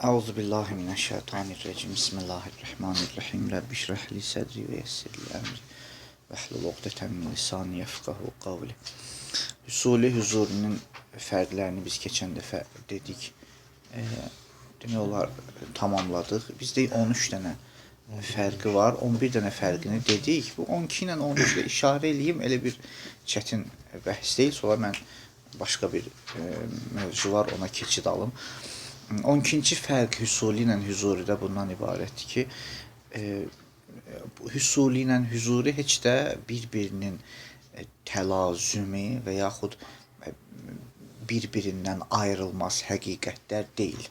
Euzubillahimineşşeytanirracim. Bismillahirrahmanirrahim. Rabbi şrah li sadri ve yessir li emri. Vehlul uqdeten min lisani yefqahu qavli. Hüsuli huzurunun fərqlərini biz keçən dəfə dedik. Demək olar tamamladıq. Bizdə 13 dənə fərqi var. 11 dənə fərqini dedik. Bu 12 ilə 13 ilə işarə eləyim. Elə bir çətin bəhs deyil. Sonra mən başqa bir mövzu var, ona keçid alım. 12-ci fərq hüsuli ilə hüzuridə bundan ibarətdir ki, hüsuli ilə hüzuri heç də bir-birinin təlazümi və yaxud bir-birindən ayrılmaz həqiqətlər deyil.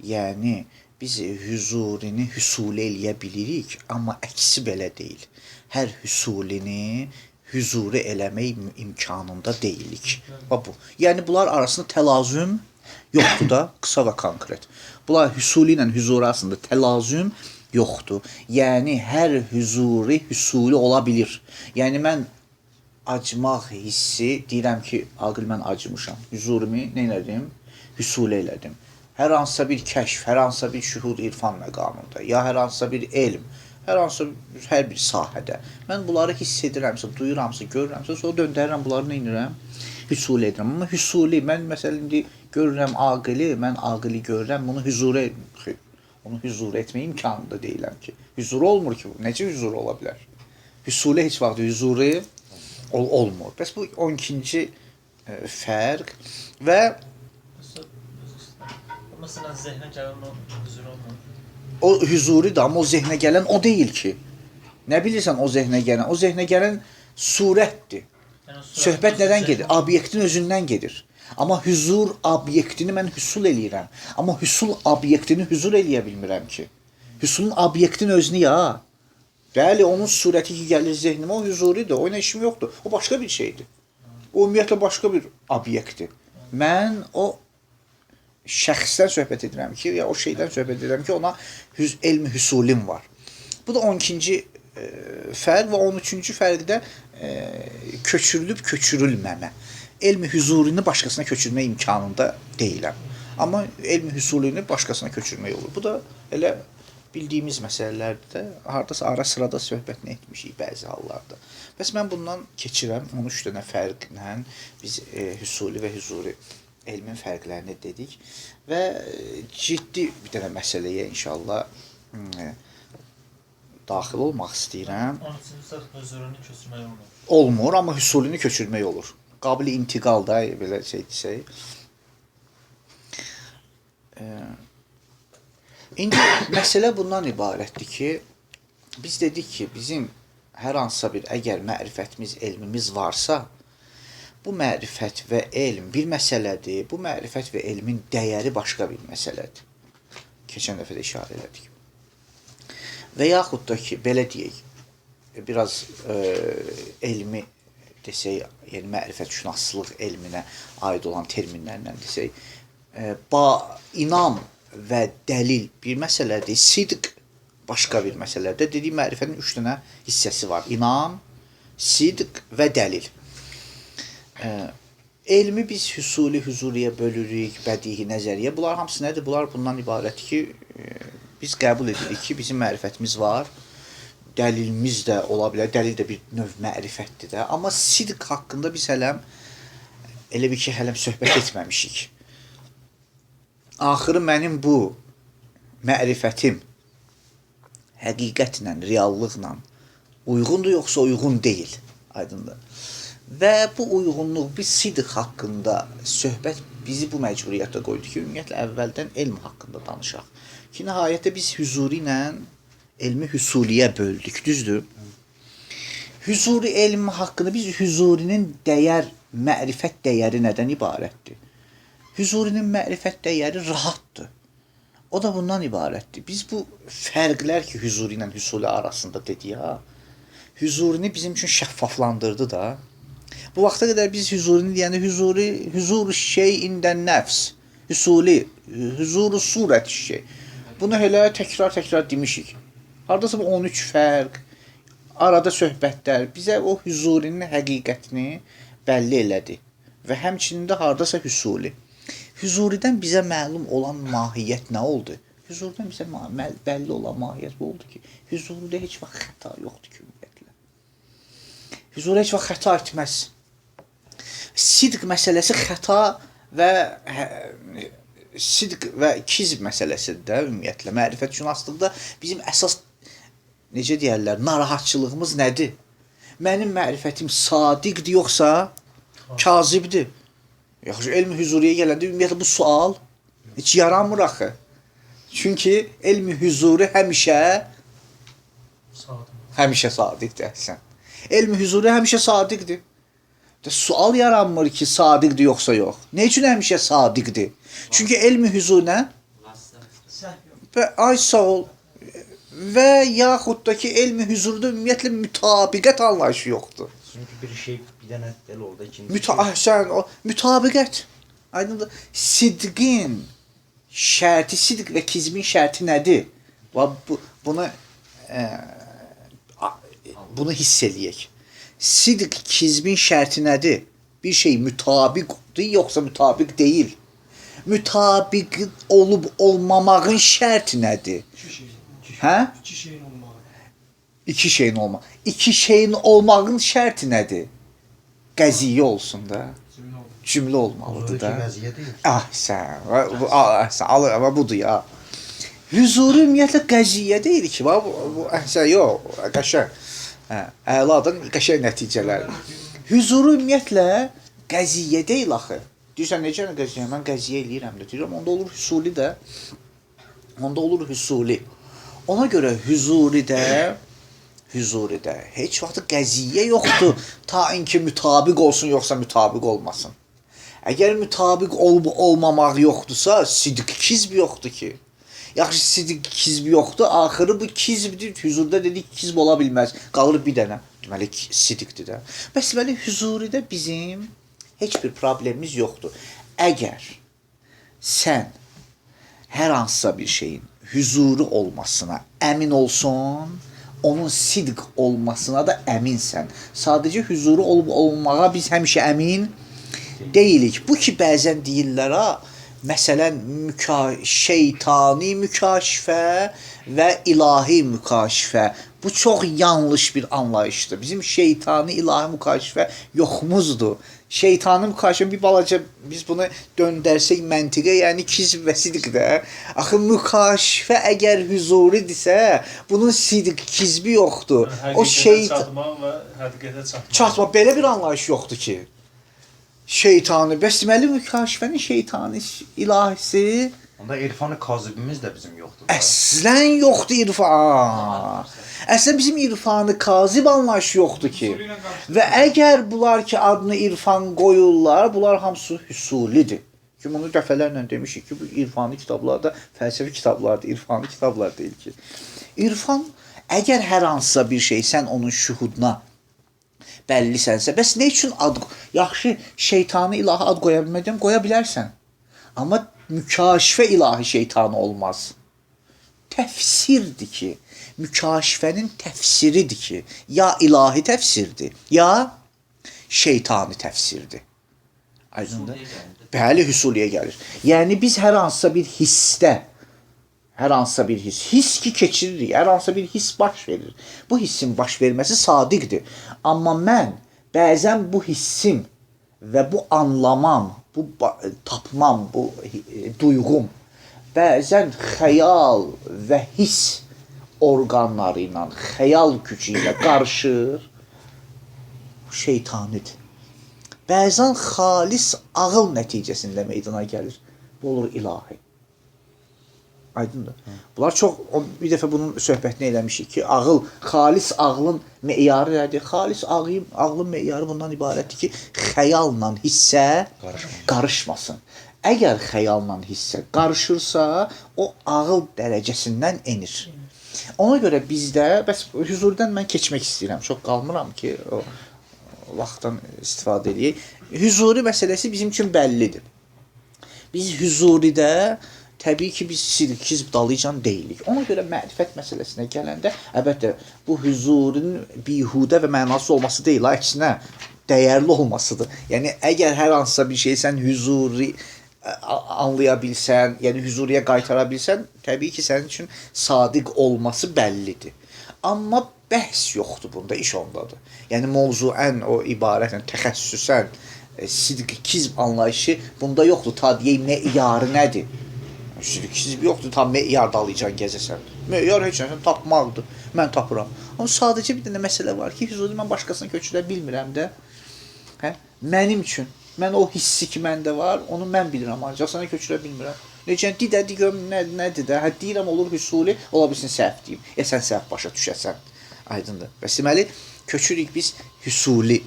Yəni, biz hüzurini hüsuli eləyə bilirik, amma əksi belə deyil. Hər hüsulini hüzuri eləmək imkanında deyilik. Bu. Yəni, bunlar arasında təlazüm yoxdur da, qısa və konkret. Bunlar hüsuli ilə hüzuri arasında təlazüm yoxdur. Yəni, hər hüzuri hüsuli ola bilir. Yəni, mən acmaq hissi, deyirəm ki, aqil mən acımışam. Hüzurimi nə elədim? Hüsuli elədim. Hər hansısa bir kəşf, hər hansısa bir şühud irfan məqamında, ya hər hansısa bir elm, hər bir sahədə. Mən bunları hiss edirəmsə, duyuramsa, görürəmsə, sonra döndərirəm, bunları nə edirəm? Hüsuli edirəm. Amma hüsuli, mən məsələn, indi görürəm aqili, mən aqili görürəm, bunu hüzuri etmək imkanında deyiləm ki. Hüzuri olmur ki bu. Necə hüzuri ola bilər? Hüsuli heç vaxt hüzuri olmur. Bəs bu 12-ci fərq və Məsələn, zehnə gələn o hüzuri olmur. O hüzuridir, amma o zehnə gələn o deyil ki. Nə bilirsən o zehnə gələn? O zehnə gələn surətdir. Söhbət nədən gedir? Obyektin özündən gedir. Amma hüzur obyektini mən hüsul eləyirəm. Amma hüsul obyektini hüzur eləyə bilmirəm ki. Hüsulun obyektin özünü ya. Bəli, onun surəti ki gəlir zehnimə, o hüzuridir. O ilə işim yoxdur. O başqa bir şeydir. O ümumiyyətlə başqa bir obyektdir. Mən o şəxsdən söhbət edirəm ki, ya o şeydən söhbət edirəm ki, ona elmi hüsulim var. Bu da 12-ci fərq və 13-cü fərqdə köçürülüb köçürülməmə. Elmi hüzurini başqasına köçürmək imkanında deyiləm. Amma elmi hüsulini başqasına köçürmək olur. Bu da elə bildiyimiz məsələlərdir də, haradasa ara sırada söhbətini etmişik bəzi hallarda. Bəs mən bundan keçirəm, 13 dənə fərqlə biz hüsuli və hüzuri elmin fərqlərini dedik və ciddi bir dənə məsələyə inşallah daxil olmaq istəyirəm. 13-cü hüzurunu köçürmək olmur. Olmur, amma hüsulini köçürmək olur. Qabili intiqal da, belə şey desək. İndi məsələ bundan ibarətdir ki, biz dedik ki, bizim hər hansısa bir əgər mərifətimiz, elmimiz varsa, bu mərifət və elm bir məsələdir, bu mərifət və elmin dəyəri başqa bir məsələdir. Keçən dəfə də işarə elədik. Və yaxud da ki, belə deyək, biraz elmi desək, yəni mərifətşünaslıq elminə aid olan terminlərlə desək, inam və dəlil bir məsələdir, sidq başqa bir məsələdir. Dediyim mərifətin 3 dənə hissəsi var. İnam, sidq və dəlil. Elmi biz hüsuli, hüzuriyə bölürük, bədihi, nəzəriyyə. Bunlar hamısı nədir? Bunlar bundan ibarətdir ki, biz qəbul edirik ki, bizim mərifətimiz var. Dəlilimiz də ola bilər. Dəlil də bir növ mərifətdir də. Amma sidq haqqında biz hələm, elə bir ki, hələm söhbət etməmişik. Axırı mənim bu mərifətim həqiqətlə, reallıqla uyğundur, yoxsa uyğun deyil. Aydındır. Və bu uyğunluq, biz sidq haqqında söhbət bizi bu məcburiyyətdə qoydu ki, ümumiyyətlə əvvəldən elm haqqında danışaq. Ki, nəhayətdə biz hüzuri ilə elmi hüsuliyə böldük, düzdür? Hüzuri elmi haqqında biz hüzurinin mərifət dəyəri nədən ibarətdir? Hüzurinin mərifət dəyəri rahatdır. O da bundan ibarətdir. Biz bu fərqlər ki, hüzuri ilə hüsuli arasında dedik, hüzurini bizim üçün şəffaflandırdı da. Bu vaxta qədər biz hüzurini deyəndə hüzuru şeyindən nəfs, hüsuli, hüzuru surət şey. Bunu elə təkrar demişik. Haradasa bu 13 fərq, arada söhbətlər bizə o hüzurinin həqiqətini bəlli elədi və həmçinin də haradasa hüsuli. Hüzuridən bizə məlum olan mahiyyət nə oldu? Hüzuridən bizə bəlli olan mahiyyət bu oldu ki, hüzurda heç vaxt xəta yoxdur ki, ümumiyyətlə. Hüzur heç vaxt xəta etməz. Sidq məsələsi xəta və sidq və kizb məsələsidir də ümumiyyətlə. Mərifətşünaslıqda bizim əsas necə deyərlər, narahatçılığımız nədir? Mənim mərifətim sadiqdir yoxsa kazibdir? Yaxşı, elmi hüzuriyə gələndə ümumiyyətlə bu sual heç yaranmır axı. Çünki elmi hüzuri həmişə sadiqdir əhsən. Elmi hüzuri həmişə sadiqdir. Sual yaranmır ki, sadiqdir yoxsa yox. Nə üçün həmişə sadiqdir? Çünki elmi hüzur nə? Ay sağ ol. Və yaxud da ki, elmi hüzurda ümumiyyətlə mütabiqət anlayışı yoxdur. Çünki bir şey bir dənə dəl oldu, ikinci mütabiqət. Aydındır. Sidqin şərti, sidq və kizmin şərti nədir? Bunu hiss eləyək. Sidq, kizmin şərti nədir? Bir şey mütabiqdir, yoxsa mütabiq deyil. Mütabiq olub olmamağın şərti nədir? Hə? İki şeyin olmağı. İki şeyin olmağı. İki şeyin olmağın şərti nədir? Qəziyyə olsun da. Cümlə olmalıdır da. Qəziyyə deyil. Sən budur ya. Hüzuri ümumiyyətlə qəziyyə deyil ki. Bu əhsən yox, qəşəng. Əladan qəşəng nəticələr. Hüzuri ümumiyyətlə qəziyyə deyil axı. Deyirsən necə qəziyyə? Mən qəziyyə eləyirəm də. Deyirəm onda olur hüsuli də. Onda olur hüsuli. Ona görə hüzuridə heç vaxt qəziyyə yoxdur. Ta inki mütabiq olsun yoxsa mütabiq olmasın. Əgər mütabiq olub olmamaq yoxdursa, sidq kizb yoxdur ki. Yaxşı, sidq kizb yoxdur, axırı bu kizbdir. Hüzurda dedik kizb ola bilməz. Qalır bir dənə. Deməli sidqdir də. Bəs deməli hüzuridə bizim heç bir problemimiz yoxdur. Əgər sən hər hansısa bir şeyin hüzuri olmasına əmin olsun, onun sidq olmasına da əminsən. Sadəcə hüzuri olub olmağa biz həmişə əmin deyilik. Bu ki, bəzən deyirlər, məsələn, şeytani mükaşifə və ilahi mükaşifə. Bu çox yanlış bir anlayışdır. Bizim şeytani, ilahi mükaşifə yoxumuzdur. Şeytani mükaşifə bir balaca biz bunu döndərsək məntiqə, yəni kizb və sidq də. Axı mükaşifə əgər hüzuridirsə, bunun sidq, kizbi yoxdur. O çatmaq və həqiqətə çatmaq. Belə bir anlayış yoxdur ki. Şeytani, bəs deməli mükaşifənin şeytani ilahisi onda irfanı kazibimiz də bizim yoxdur. Əslən yoxdur irfan. Əslən bizim irfanı kazib anlayışı yoxdur ki. Və əgər bunlar ki adını irfan qoyurlar, bunlar hamısı hüsulidir. Ki bunu dəfələrlə demişik ki, bu irfani kitablarda, fəlsəfi kitablarda, irfani kitablar deyil ki. İrfan, əgər hər hansısa bir şey sən onun şühuduna bəllisənsə, bəs nə üçün ad, yaxşı şeytanı ilahi ad qoya bilmədəm, qoya bilərsən. Amma mükaşifə ilahi şeytanı olmaz. Təfsirdir ki, mükaşifənin təfsiridir ki, ya ilahi təfsirdir, ya şeytani təfsirdir. Aydındır? Bəli, hüsuliyə gəlir. Yəni biz hər hansısa bir hissdə, hər hansısa bir hiss ki keçiririk, hər hansısa bir hiss baş verir. Bu hissin baş verməsi sadiqdir. Amma mən bəzən bu hissim və bu anlamam, bu tapmam, bu duyğum bəzən xəyal və hiss orqanları ilə, xəyal gücü ilə qarışır, şeytanidir. Bəzən xalis ağıl nəticəsində meydana gəlir. Bu olur ilahi. Aydındır. Bunlar çox, bir dəfə bunun söhbətini eləmişik ki, ağıl, xalis ağlın meyarı nədir? Xalis ağlın meyarı bundan ibarətdir ki, xəyalla hissə qarışmasın. Əgər xəyalla hissə qarışırsa, o ağıl dərəcəsindən enir. Ona görə bizdə, bəs hüzurdan mən keçmək istəyirəm, çox qalmıram ki, o vaxtdan istifadə edəyək. Hüzuri məsələsi bizim üçün bəllidir. Biz hüzuridə təbii ki, biz sidq-kizb dalıcan deyilik. Ona görə mərifət məsələsinə gələndə, əlbəttə, bu hüzurun bihudə və mənasız olması deyil, əksinə dəyərli olmasıdır. Yəni, əgər hər hansısa bir şey sən hüzuri anlaya bilsən, yəni huzuriyə qaytara bilsən, təbii ki, sənin üçün sadiq olması bəllidir. Amma bəhs yoxdur bunda, iş ondadır. Yəni mövzuən o ibarətlə təxəssüsən sidq kizb anlayışı bunda yoxdur. Ta deyək meyarı nədir? Sidq kizb yoxdur, tam meyar dalıcan gəzəsən. Meyar heç nə tapmaqdır. Mən tapıram. Amma sadəcə bir dənə məsələ var ki, huzuri mən başqasını köçürə bilmirəm də. Hə? Mənim üçün, mən o hissi ki məndə var, onu mən bilirəm ancaq sana köçürə bilmirəm. Necə didə görüm nədir də? Hə deyirəm olur hüsuli, ola bilsin səhv deyim. Sən səhv başa düşəsən. Aydındır. Bəs deməli köçürük biz hüsuli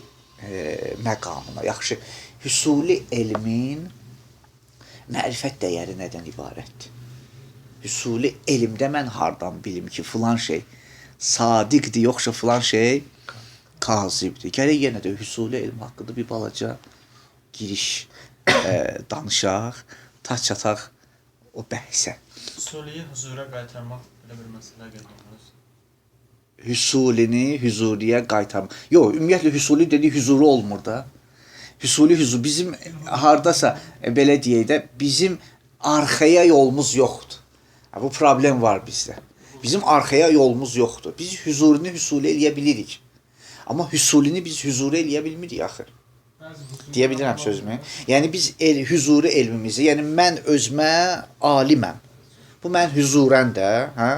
məqamına. Yaxşı. Hüsuli elmin mərifət dəyəri nədən ibarətdir? Hüsuli elmdə mən hardan bilim ki, filan şey sadiqdir, yoxsa filan şey kazibdir. Gərək yenə də hüsuli elm haqqında bir balaca giriş danışaq, ta çataq o bəhsə. Hüsuliyi huzura qaytarmaq belə bir məsələ qeydlənilir. Hüsulini huzuriyə qaytarmaq. Yox, ümumiyyətlə hüsuli dediyi huzuru olmur da. Hüsuli huzur bizim hardasa belə deyək də bizim arxaya yolumuz yoxdur. Bu problem var bizdə. Bizim arxaya yolumuz yoxdur. Biz huzurini hüsuli eləyə bilirik. Amma hüsulini biz huzuri eləyə bilmirik axır. Deyə bilirəm sözümü. Yəni biz huzuri elmimizi, yəni mən özümə aliməm. Bu mən huzurən də, hə?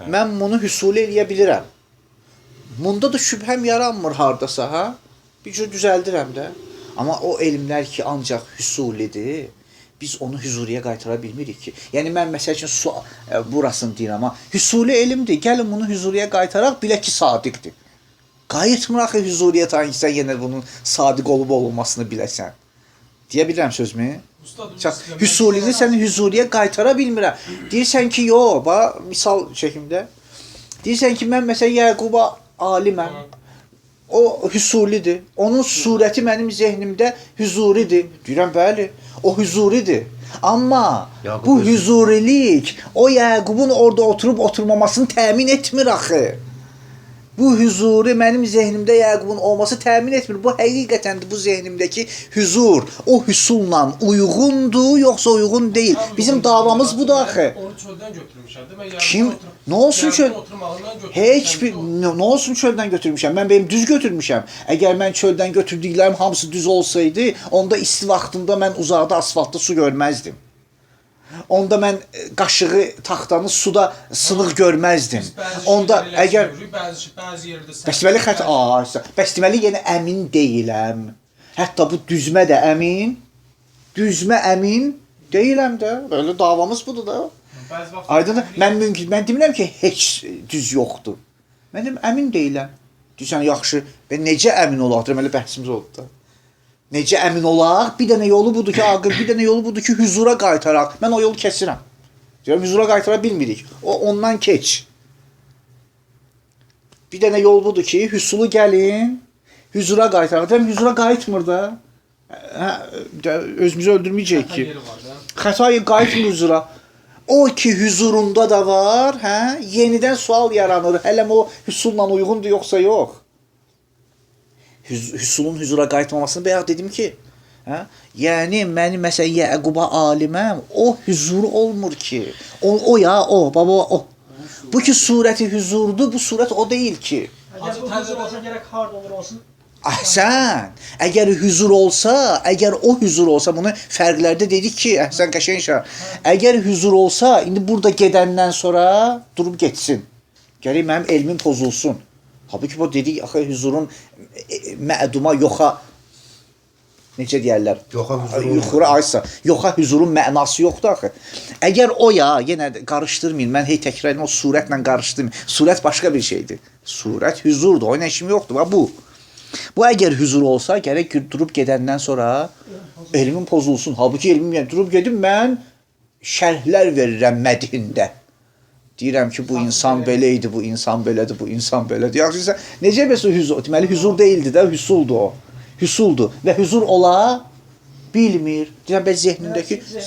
Mən bunu hüsuli eləyə bilirəm. Bunda da şübhəm yaranmır hardasa, hə? Bir cür düzəldirəm də. Amma o elmlər ki ancaq hüsulidir, biz onu huzuriyə qaytara bilmirik ki. Yəni mən məsəl üçün burasını deyirəm, amma hüsuli elmdir. Gəlin bunu huzuriyə qaytaraq, bilək ki sadiqdir. Qayıtmır axı huzuriyə ta ki sən yenə bunun sadiq olub olmasını biləsən. Deyə bilirəm sözümü? Hüsulini səni huzuriyə qaytara bilmirəm. Deyirsən ki, yox, misal çəkimdə. Deyirsən ki, mən məsələn Yəquba aliməm. O hüsulidir. Onun surəti mənim zehnimdə huzuridir. Deyirəm, bəli, o huzuridir. Amma bu huzurilik o Yəqubun orada oturub oturmamasını təmin etmir axı. Bu huzuri mənim zehnimdə Yəqubun olması təmin etmir. Bu həqiqətən də bu zehnimdəki huzur o hüsulla uyğundur, yoxsa uyğun deyil. Bizim davamız budur axı. Onu çöldən götürmüşəm. Kim? Nə olsun çöl? Heç bir nə olsun çöldən götürmüşəm. Mən benim düz götürmüşəm. Əgər mən çöldən götürdüklərim hamısı düz olsaydı, onda isti vaxtında mən uzaqda asfaltda su görməzdim. Onda mən qaşığı taxtanı suda sınıq görməzdim. Onda əgər bəzi yerdə bəs deməli bəs deməli yenə əmin deyiləm. Hətta bu düzmə də əmin. Düzmə əmin deyiləm də. Belə davamız budur da. Aydın. Mən demirəm ki, heç düz yoxdur. Mən deyirəm, əmin deyiləm. Deyirsən, yaxşı. Və necə əmin olaq? Deməli bəhsimiz oldu da. Necə əmin olaq? Bir dənə yolu budur ki, ağır, bir dənə yolu budur ki, huzura qaytaraq. Mən o yolu kəsirəm. Deyirəm, huzura qaytara bilmirik. Ondan keç. Bir dənə yol budur ki, hüsulu gəlin, huzura qaytaraq. Deyirəm, huzura qayıtmır da. Özümüzü öldürməyəcək ki. Xətayı qayıtmır huzura. O ki huzurunda da var, hə? Yenidən sual yaranır. Hələm o hüsulla uyğundur yoxsa yox? Hüsulun huzura qayıtmamasını bayaq dedim ki, hə? Yəni mənim məsələn Yəquba aliməm, o huzur olmur ki. O ya, baba o. Bu ki surəti huzurdur, bu surət o deyil ki. Əgər bu huzur olsa gərək harda olur olsun. Əhsən, əgər huzur olsa, əgər o huzur olsa, bunu fərqlərdə dedik ki, əhsən qəşəng şah. Əgər huzur olsa, indi burada gedəndən sonra durub getsin. Gərək mənim elmim pozulsun. Halbuki bu dedik, axı huzurun məduma yoxa, necə deyərlər? Yoxa huzurun mənası yoxdur axı. Əgər o ya, yenə qarışdırmayın, mən təkrar edim, o surətlə qarışdırmayın. Surət başqa bir şeydir. Surət huzurdur, o nə işim yoxdur, bu. Bu əgər huzur olsa, gərək durub gedəndən sonra elmin pozulsun. Halbuki elmin durub gedim, mən şərhlər verirəm mədhində. Deyirəm ki, bu insan belə idi, bu insan belədir, bu insan belədir. Yaxşı, necə bəsə huzur? Deməli, huzur deyildi də, hüsuldur o. Hüsuldur və huzur ola bilmir. Deyirəm, bəs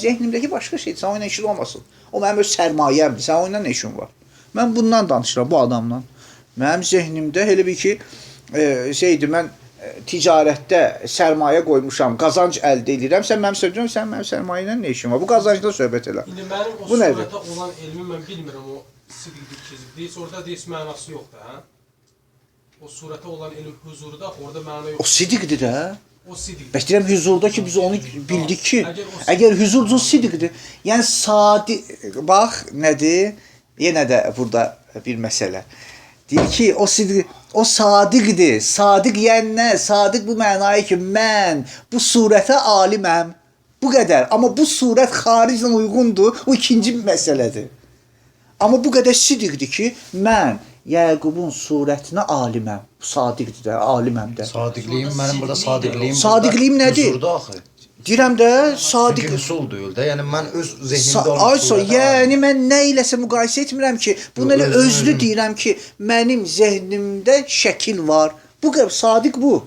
zehnimdəki başqa şeydir, sən o ilə işin olmasın. O mənim öz sərmayəmdir, sən o ilə nə işin var? Mən bundan danışıram, bu adamdan. Mənim zehnimdə elə bir ki, mən ticarətdə sərmayə qoymuşam, qazanc əldə edirəm. Sən mənim sözüm, sən mənim sərmayə ilə nə işin var? Bu qazancda söhbət elə. İndi mənim o Bu nədir? surətə olan elmi mən bilmirəm, o sidqdir, kizibdir. Heç orada heç mənası yoxdur, hə? O surətə olan elm huzurda, orada məna O yoxdur. sidiqdir də. O sidqdir. Bəs deyirəm hüzurda ki biz onu bildik ki, əgər hüzurcu sidiqdir, yəni bax nədir? Yenə də burada bir məsələ. Deyir ki, o sidiq, o sadiqdir. Sadiq yəni nə? Sadiq bu mənaya ki, mən bu surətə aliməm. Bu qədər. Amma bu surət xaricdən uyğundur. O ikinci bir məsələdir. Amma bu qədər sidiqdir ki, mən Yəqubun surətinə aliməm. Bu sadiqdir də, aliməm də. Sadiqliyim mənim burada sadiqliyim. Sadiqliyim nədir? Huzurda axı. Deyirəm də, sadiq. Çünki üsul deyil də. Yəni mən öz zehnimdə olan Ayso, yəni mən nə iləsə müqayisə etmirəm ki, bunu elə özlü deyirəm ki, mənim zehnimdə şəkil var. Bu qədər sadiq bu.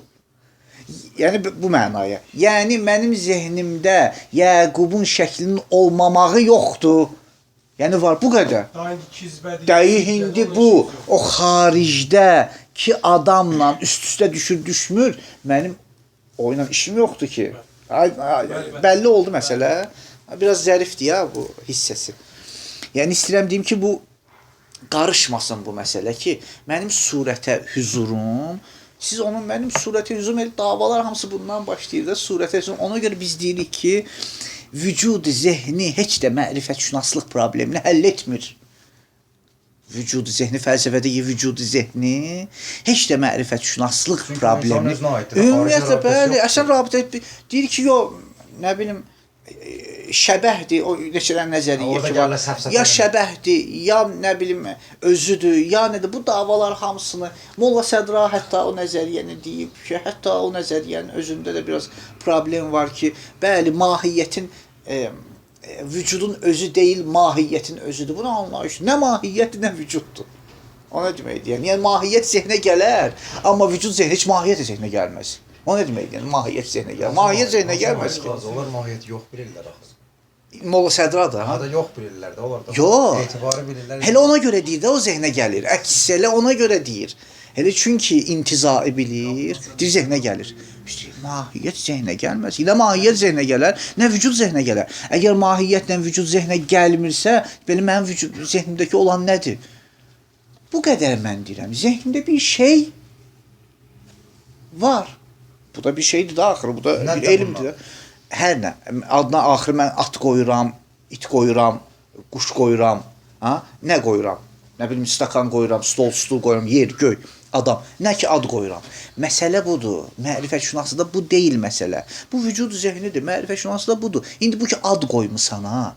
Yəni bu mənaya. Yəni mənim zehnimdə Yəqubun şəklinin olmamağı yoxdur. Yəni var bu qədər. Daha indi kizbədir. Dəyi indi bu o xaricdə ki adamla üst-üstə düşmür. Mənim oyla işim yoxdur ki. Bəlli oldu məsələ. Biraz zərifdir ya bu hissəsi. Yəni istəyirəm deyim ki, bu qarışmasın bu məsələ ki, mənim surətə hüzurum, siz onun mənim surətə hüzurum, davalar hamısı bundan başlayır da surətə hüzurum. Ona görə biz deyirik ki, vücud zehni heç də mərifətşünaslıq problemini həll etmir. Vücud zehni fəlsəfədəki vücud zehni heç də mərifətşünaslıq problemi. Ümumiyyətlə bəli, əsən rabitə deyir ki, nə bilim şəbəhdir, o neçələr nəzəriyyə ki var. Ya şəbəhdir, ya nə bilim özüdür, ya nədir. Bu davalar hamısını Molla Sədra hətta o nəzəriyyəni deyib ki, hətta o nəzəriyyənin özündə də biraz problem var ki, bəli, mahiyyətin vücudun özü deyil, mahiyyətin özüdür. Bunu anlayış. Nə mahiyyətdir, nə vücuddur. O nə deməkdir? Yəni mahiyyət zehnə gələr, amma vücud zehnə heç mahiyyət zehnə gəlməz. O nə deməkdir? Yəni mahiyyət zehnə gələr. Mahiyyət zehnə gəlməz ki. Onlar mahiyyəti yox bilirlər axı. Molla Sədra da. Ha da yox bilirlər də onlar da. Yox. Etibarı bilirlər. Hələ ona görə deyir də o zehnə gəlir. Əks elə ona görə deyir. Elə çünki intizai bilir, deyir zehnə gəlir. İşte mahiyyət zehnə gəlməz. Elə mahiyyət zehnə gələr, nə vücud zehnə gələr. Əgər mahiyyətlə vücud zehnə gəlmirsə, belə mənim vücud zehnimdəki olan nədir? Bu qədər mən deyirəm. Zehnimdə bir şey var. Bu da bir şeydir də axırı, bu da bir elmdir də. Hər nə, adına axırı mən at qoyuram, it qoyuram, quş qoyuram, ha? Nə qoyuram? Nə bilim, stakan qoyuram, stul qoyuram, yer, göy, adam. Nə ki, ad qoyuram. Məsələ budur. Mərifətşünaslıqda bu deyil məsələ. Bu vücud zehnidir. Mərifətşünaslıqda budur. İndi bu ki, ad qoymusan ha.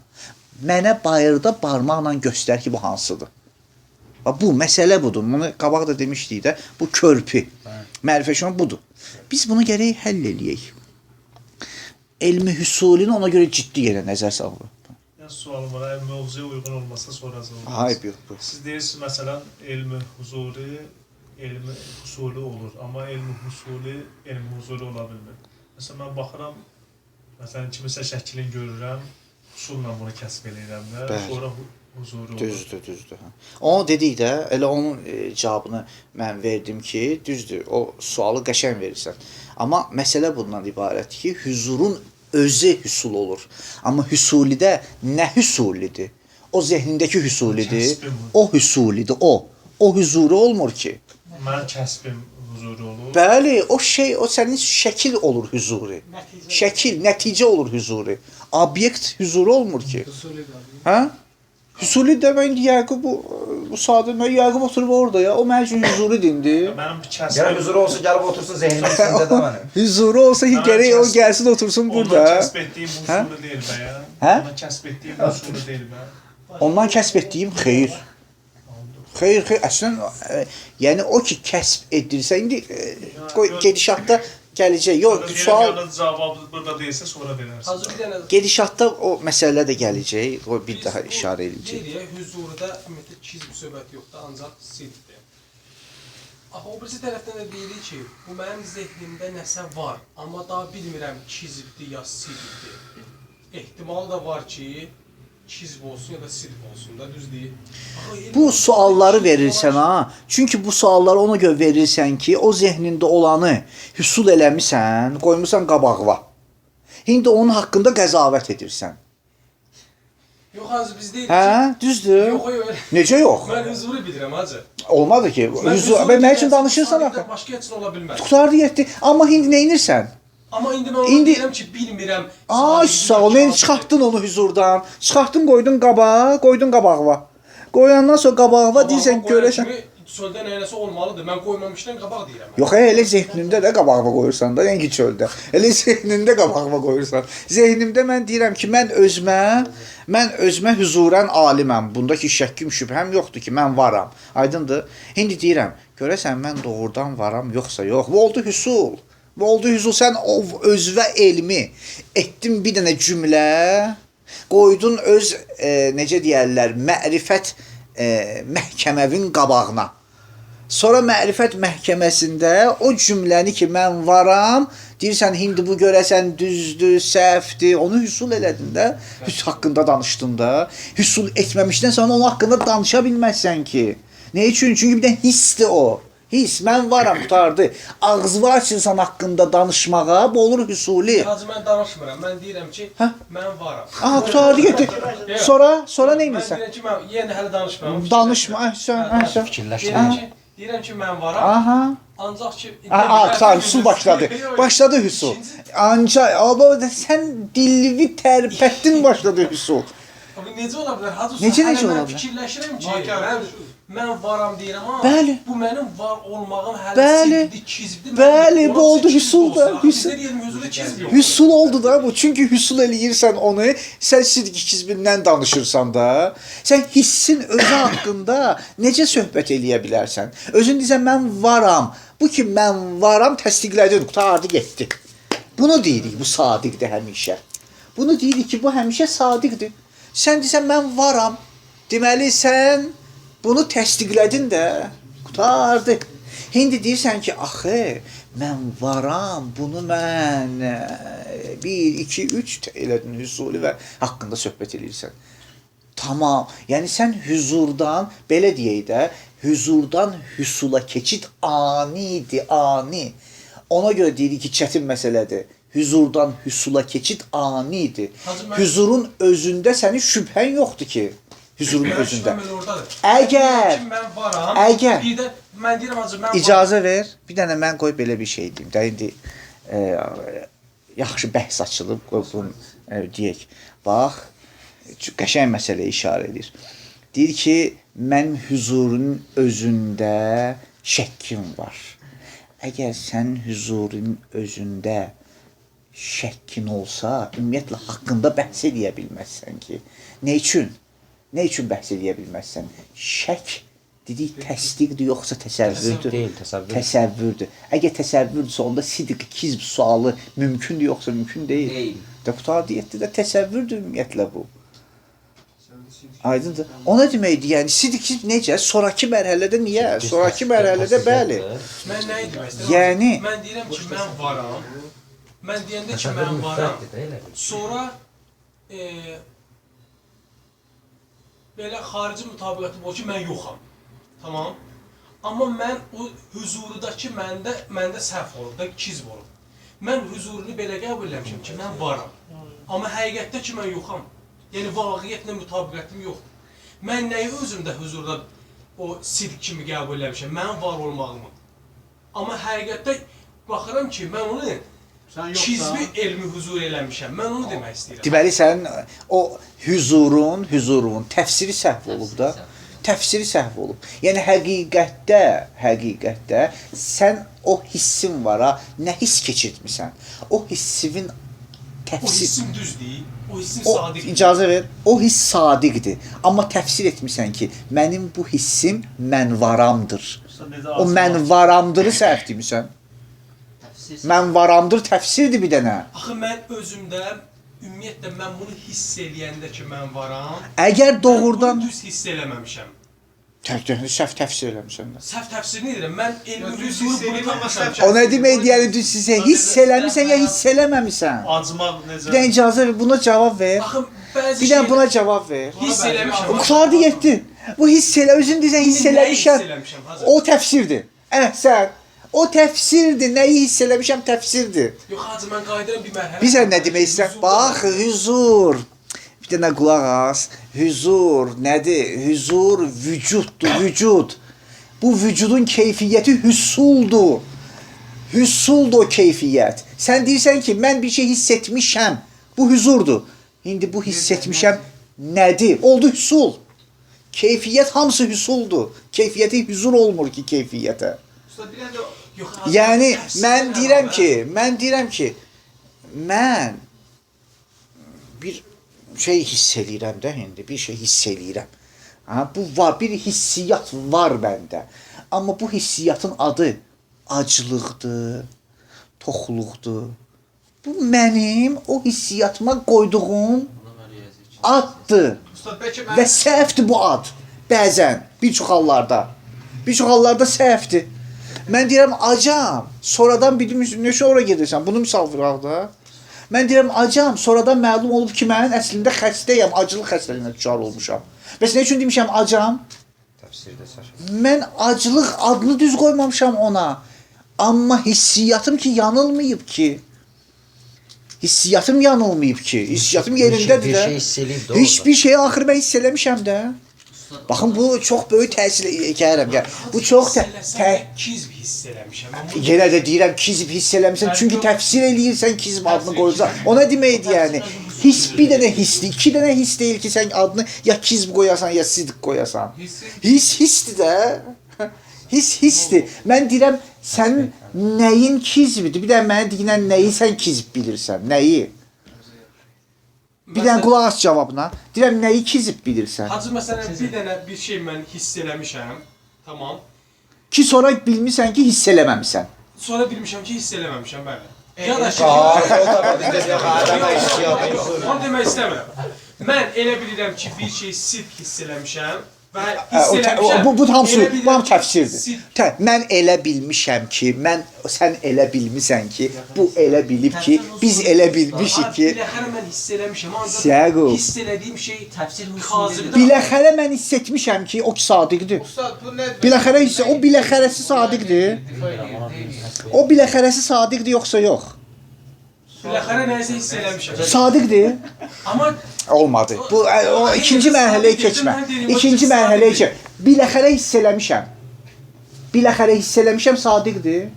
Mənə bayırda barmaqla göstər ki, bu hansıdır. Bu məsələ budur. Bunu qabaq da demişdik də. Bu körpü. Mərifətşünas budur. Biz bunu gərək həll eləyək. Elmi hüsulini ona görə ciddi yerə nəzər salırıq. Sualım var, mövzuya uyğun olmasa soracağım. Hayır, yox. Siz deyirsiniz, məsələn, elmi huzuri, elmi husuli olur. Amma elmi husuli, elmi huzuri ola bilmir. Məsələn, mən baxıram, məsələn, kimisə şəklini görürəm, husulla bunu kəsb edirəm də, sonra huzuri olur. Düzdür. Onu dedik də, elə onun cavabını mən verdim ki, düzdür, o sualı qəşəng verirsən. Amma məsələ bundan ibarət ki, huzurun özü hüsul olur. Amma hüsulidə nə hüsulidir? O zehnindəki hüsulidir. O hüsulidir, o. O huzuru olmur ki. Mənim kəsbim huzuri olur. Bəli, o şey, o sənin şəkil olur huzuri. Şəkil, nəticə olur huzuri. Obyekt huzuru olmur ki. Hə? Hüsuli də mən Yaqub bu sadə mən Yaqub oturub orada ya. O mənim üçün huzuri dindi. Mənim bir kəsbim. Gəlib huzuru olsa gəlib otursun zehnimin içində də mənim. Huzuru olsa ki gərək o gəlsin otursun burada. Ondan kəsb etdiyim huzuru deyil bə ya. Hə? Ondan kəsb etdiyim huzuru deyil bə. Ondan kəsb etdiyim xeyir. Xeyir. Əslən yəni o ki kəsb edirsə indi qoy gedişatda gələcək. Yox, sual cavabı burada deyilsə sonra verərsən. Hazır bir dənə gedişatda o məsələ də gələcək. O bir daha işarə edəcək. deyirik, hüzurda ümumiyyətlə kizb söhbət yoxdur, ancaq sidqdir. Axı o birisi tərəfdən də deyirik ki, bu mənim zehnimdə nəsə var, amma daha bilmirəm kizbdir ya sidqdir. Ehtimal da var ki, çizb olsun ya da sidq olsun da düz deyil. Axı, elm Bu sualları çizb verirsən olan- ha. Çünki bu sualları ona görə verirsən ki, o zehnində olanı hüsul eləmisən, qoymusan qabağına. İndi onun haqqında qəzavət edirsən. Yox, hacı biz deyirik Hə, düzdür? Yox, yox. Necə yox? Mən huzuru bilirəm hacı. Olmadı ki. Mən nə üçün danışırsan axı? Başqa heç nə ola bilməz. Qurtardı getdi. Amma indi nə edirsən? Amma indi mən ona İndi- deyirəm ki, bilmirəm. Ay sağ ol. Nə çıxartdın onu hüzurdan? Çıxartdın, qoydun qabağa, qoydun qabağına. Qoyandan sonra qabağına deyirsən görəsən. Çöldə nəyəsə olmalıdır. Mən qoymamışdan qabaq deyirəm. Yox, elə zehnində də qabağına qoyursan da, yəni ki çöldə. Elə zehnində qabağına qoyursan. Zehnimdə mən deyirəm ki, mən özümə hüzurən aliməm. Bunda ki şəkkim, şübhəm yoxdur ki, mən varam. Aydındır? İndi deyirəm, görəsən mən doğrudan varam, yoxsa yox. Bu oldu hüsul. Bu oldu hüsul. Sən o özvə elmi etdin bir dənə cümlə, qoydun öz necə deyərlər, mərifət məhkəməvin qabağına. Sonra mərifət məhkəməsində o cümləni ki, mən varam, deyirsən, indi bu görəsən düzdür, səhvdir, onu hüsul elədin də, hüsul haqqında danışdın da. Hüsul etməmişdən sonra onun haqqında danışa bilməzsən ki. Nə üçün? Çünki bir də hissdir o. Hiss, mən varam, qutardı. Ağzını açırsan haqqında danışmağa, bu olur hüsuli. Hacı, mən danışmıram. Mən deyirəm ki, Hə? mən varam. Aha, qutardı, getdi. Sonra nə Mən edirsən? deyirəm ki, mən yenə hələ danışmıram. Danışma, əhsən. Deyirəm ki, mən varam. Aha. Ancaq ki... Qurtar, hüsul başladı. Başladı hüsul. Ancaq, sən dilvi tərpətdin, başladı hüsul. Abi necə ola bilər? Hacı, Necə hələ ola mən bilər? fikirləşirəm ki, mən varam deyirəm, amma Bəli. bu mənim var olmağım hələ Bəli. sidqdir, kizbdir. Bəli, Mən- bu oldu olsa kizb hüsul da, olsun. hüsul. Bizdə deyirəm, hüsulda kizb yox. Hüsul oldu da bu. Çünki hüsul eləyirsən onu, sən sidqi kizbindən danışırsan da. Sən hissin özü haqqında necə söhbət eləyə bilərsən? Özün deyirsən, mən varam. Bu ki, mən varam, təsdiqlədin, qutardı, getdi. Bunu deyirik, bu sadiqdir həmişə. Bunu deyirik ki, bu həmişə sadiqdir. Sən deyirsən, mən varam. Deməli, sən bunu təsdiqlədin də, qutardı. İndi deyirsən ki, axı, mən varam, bunu mən 1, 2, 3 elədin hüsuli və haqqında söhbət edirsən. Tamam. Yəni sən hüzurdan, belə deyək də, hüzurdan hüsula keçid anidir, ani. Ona görə deyirik ki, çətin məsələdir. Hüzurdan hüsula keçid anidir. Hacı, mən- Hüzurun özündə sənin şübhən yoxdur ki. Hüzurun Mənim özündə. şübhəm elə ordadır. Əgər- Deyirəm ki, mən varam. əgər- Bir də mən deyirəm, hacı, mən İcazə ver. Bir dənə mən qoy belə bir şey deyim. Də indi yaxşı bəhs açılıb, qoy bunu deyək. Bax, qəşəng məsələyə işarə edir. Deyir ki, mən hüzurun özündə şəkkim var. Əgər sən hüzurun özündə şəkkin olsa, ümumiyyətlə haqqında bəhs edə bilməzsən ki. Nə üçün? Nə üçün bəhs edə bilməzsən? Şək dedik təsdiqdir yoxsa təsəvvürdür? Deyil, təsəvvür. Təsəvvürdür. Əgər təsəvvürdürsə onda sidq, kizb sualı mümkündür yoxsa mümkün deyil. Deyil. Deputat deyətdə də təsəvvürdür ümumiyyətlə bu. Aydındır. O nə deməkdir? Yəni sidq, kizb necə? Sonrakı mərhələdə niyə? Sonrakı mərhələdə bəli. Mən nə demək istəyirəm? Yəni- Mən deyirəm ki, mən varam. Mən deyəndə ki, mən varam. Sonra belə xarici mütabiqəti bu ki, mən yoxam. Tamam? Amma mən o huzurudakı məndə səhv olub da, kizb olub. Mən huzurunu belə qəbul eləmişəm ki, mən varam. Amma həqiqətdə ki, mən yoxam. Yəni vaqiyyətlə mütabiqətim yoxdur. Mən nəyi özümdə huzurda o sidq kimi qəbul eləmişəm? Mənim var olmağımı. Amma həqiqətdə baxıram ki, mən onu kizbi elmi huzur eləmişəm. Mən onu demək istəyirəm. Deməli sən o hüzurun təfsiri səhv olub da. Təfsiri səhv olub. Yəni həqiqətdə sən o hissin var ha, nə hiss keçirtmisən? O hissinin O təfsir hissim düz deyil. O hissim o sadiq. icazə ver. O hiss sadiqdir. Amma təfsir etmisən ki, mənim bu hissim mən varamdır. O mən varamdırı səhv demisən. Mən varamdır təfsirdir bir dənə. Axı mən özümdə ümumiyyətlə mən bunu hiss eləyəndə ki, mən varam. Əgər doğrudan Mən bunu düz hiss eləməmişəm. Səhv təfsir eləmişəm mən. Səhv təfsirini edirəm. Mən elmi düz hüzuru hiss bunu eləyirəm, amma tapmışam. səhv O nə demək deyəli düz sizə hiss eləmisən ya hiss eləməmisən? Acmaq Bir necə? də icazə ver, buna cavab ver. Axı bəzi Bir də buna cavab ver. hiss eləmişəm. Qurtardı getdi. Bu hiss elə, özün deyirsən hiss eləmişəm. O təfsirdir. Sən. O təfsirdir. Nəyi hiss eləmişəm təfsirdir. Yox hacı mən qayıdıram bir mərhələ. Bizə nə demək istəyirəm? Bax, hüzur. Bir dənə qulaq as. Hüzur nədir? Hüzur vücuddur, vücud. Bu vücudun keyfiyyəti hüsuldur. Hüsuldur o keyfiyyət. Sən deyirsən ki, mən bir şey hiss etmişəm. Bu hüzurdur. İndi bu hiss etmişəm nədir? Oldu hüsul. Keyfiyyət hamısı hüsuldur. Keyfiyyəti hüzur olmur ki, keyfiyyətə. Yox, hacı, Yəni təfsir mən eləməm. deyirəm ki, mən bir şey hiss eləyirəm də indi, bir şey hiss eləyirəm. Ha, bu var, bir hissiyat var məndə. Amma bu hissiyatın adı aclıqdır, toxluqdur. Bu mənim o hissiyatıma qoyduğum addır. Ustad bəlkə Və səhvdir bu ad. Bəzən, bir çox hallarda. Bir çox hallarda səhvdir. Mən deyirəm acam, sonradan bildim neçə ora gedirsən. Bunu misal verək də. Mən deyirəm acam, sonradan məlum olub ki, mən əslində xəstəyəm, acılıq xəstəliyinə düçar olmuşam. Bəs nə üçün demişəm acam? Təfsirdə Saşa. Mən acılıq adını düz qoymamışam ona. Amma hissiyatım ki yanılmayıb ki. Hissiyatım yanılmayıb ki. Hissiyatım yerindədir Bir də. şey hiss eləyib də Heç bir şeyi axır mən hiss eləmişəm də. Baxın bu çox böyük təsir gəlirəm. Bu çox kizb hiss eləmişəm. yenə də deyirəm kizb hiss eləmisən. Çünki təfsir eləyirsən kizb adını qoyursan. O nə deməkdir yəni? Hiss bir dənə hissdir. İki dənə hiss deyil ki sən adını ya kizb qoyasan ya sidq qoyasan. Hiss hissdir də. Hiss hissdir. Mən deyirəm sənin nəyin kizbidir? Bir də mənə deyilən nəyi sən kizb bilirsən? Nəyi? Bir dənə qulaq as cavabına. Deyirəm nəyi kizib bilirsən? Hacı məsələn bir dənə bir şey mən hiss eləmişəm. Tamam. Ki sonra bilmirsən ki hiss eləməmisən. Sonra bilmişəm ki hiss eləməmişəm bəli. Ya da onu demək istəmirəm. Mən elə bilirəm ki bir şey sidq hiss eləmişəm və hiss eləmişəm. Bu hamısı, Elə bu bilirəm ham ki, təfsirdir. sidq- Mən elə bilmişəm ki, sən elə bilmisən ki, bu elə bilib ki, biz elə bilmişik ki, Biləxərə mən hiss eləmişəm. Səqo. Ancaq hiss elədiyim şey təfsir kazıbdır. biləxərə mən hiss etmişəm ki, o ki sadiqdir. Biləxərə hiss, o biləxərəsi sadiqdir. O biləxərəsi sadiqdir yoxsa yox? Biləxərə nəyisə hiss eləmişəm. Sadiqdir. Amma Olmadı. Bu o ikinci mərhələyə keçmə. İkinci mərhələyə keç. Biləxərə hiss eləmişəm. Biləxərə hiss eləmişəm sadiqdir.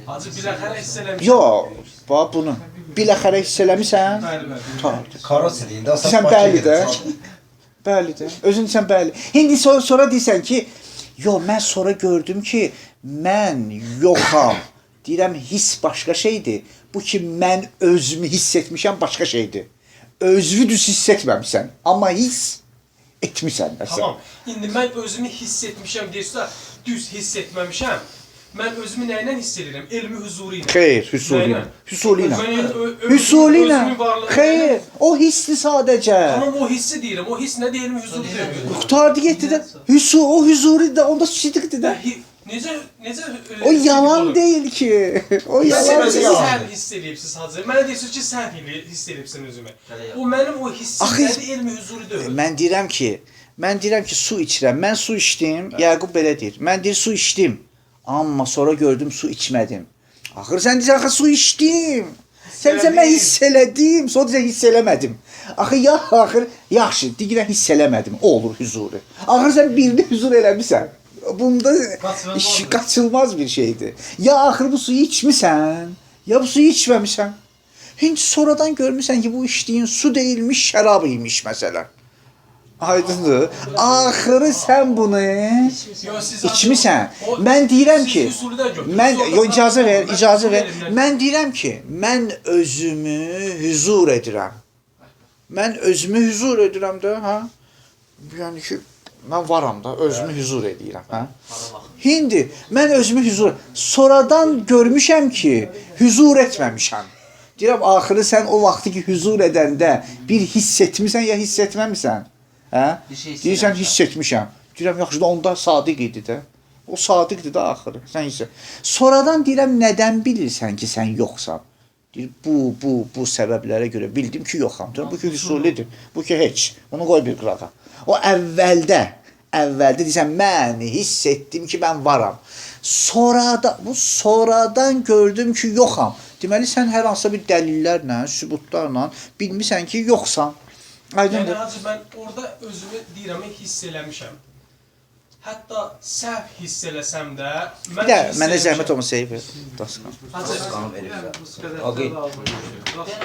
hacı biləxərə hiss eləmişəm. Yox, bax bunu. Biləxərə hiss eləmisən? Bəli, bəli. Tamam. Karos eləyində Sən bəli də. Bəli də. Özün sən bəli. İndi sonra deyirsən ki, yox, mən sonra gördüm ki, mən yoxam. Deyirəm, hiss başqa şeydir. Bu ki, mən özümü hiss etmişəm başqa şeydir. Özünü düz hiss etməmisən, amma hiss etmisən də sən. Tamam. İndi mən özümü hiss etmişəm deyirsə, düz hiss etməmişəm. Mən özümü nə ilə hiss edirəm? Elmi huzuru ilə. Xeyr, hüsuli ilə. Hüsuli ilə. Mən Hüsuli ilə. özümün varlığını Xeyr, deyirəm. o hissi sadəcə. Tamam o hissi deyirəm. O hiss nədir? Elmi huzur deyirəm. Qurtardı getdi də. O hüzuri də, onda sidqdir də. Necə O yalan deyil ki. O yalan Siz deyil. sən hiss eləyibsiz hacı. Mənə deyirsiniz ki, sən hiss eləyibsən özümü. O mənim o hissim Axı- nədir? Elmi huzuru deyil. Mən deyirəm ki, su içirəm. Mən su içdim. Yaqub belə deyir. Mən deyir su içdim. Amma sonra gördüm su içmədim. Axır sən deyirsən axı su içdim. Sən deyirsən mən hiss elədim. Sonra deyirsən hiss eləmədim. Axır yaxşı, deyirəm hiss eləmədim. O olur huzuru. Axır sən birini huzur eləmisən. Bunda qaçılmaz bir şeydir. Ya axır bu suyu içmisən, ya bu suyu içməmisən. Heç sonradan görmüsən ki, bu içdiyin su deyilmiş, şərab imiş məsələn. Aydındır. Axırı sən bunu içmisən. Mən deyirəm ki, icazə ver. Mən deyirəm ki, mən özümü huzur edirəm. Mən özümü huzur edirəm də, ha? Yəni ki, mən varam da, özümü huzur edirəm, hə? Hindi, mən özümü huzur, sonradan görmüşəm ki, huzur etməmişəm. Deyirəm, axırı sən o vaxtı ki, huzur edəndə bir hiss etmisən ya hiss etməmisən? Hə? Deyirsən, hiss etmişəm. Deyirəm, yaxşı da onda sadiq idi də. O sadiqdir də axırı. Sən isə. Sonradan deyirəm, nədən bilirsən ki, sən yoxsan? Deyir, bu səbəblərə görə bildim ki, yoxam. Deyirəm, bu ki, hüsulidir. Bu ki, heç. Bunu qoy bir qırağa. O əvvəldə deyirsən, mən hiss etdim ki, mən varam. Sonradan gördüm ki, yoxam. Deməli, sən hər hansısa bir dəlillərlə, sübutlarla bilmirsən ki, yoxsan. Yəni, hacı, mən orada özümü deyirəm, hiss eləmişəm. Hətta səhv hiss eləsəm də... Bir də mənə zəhmət olmasaydı ver. Dasqan. Hacı, Qanım verirəm.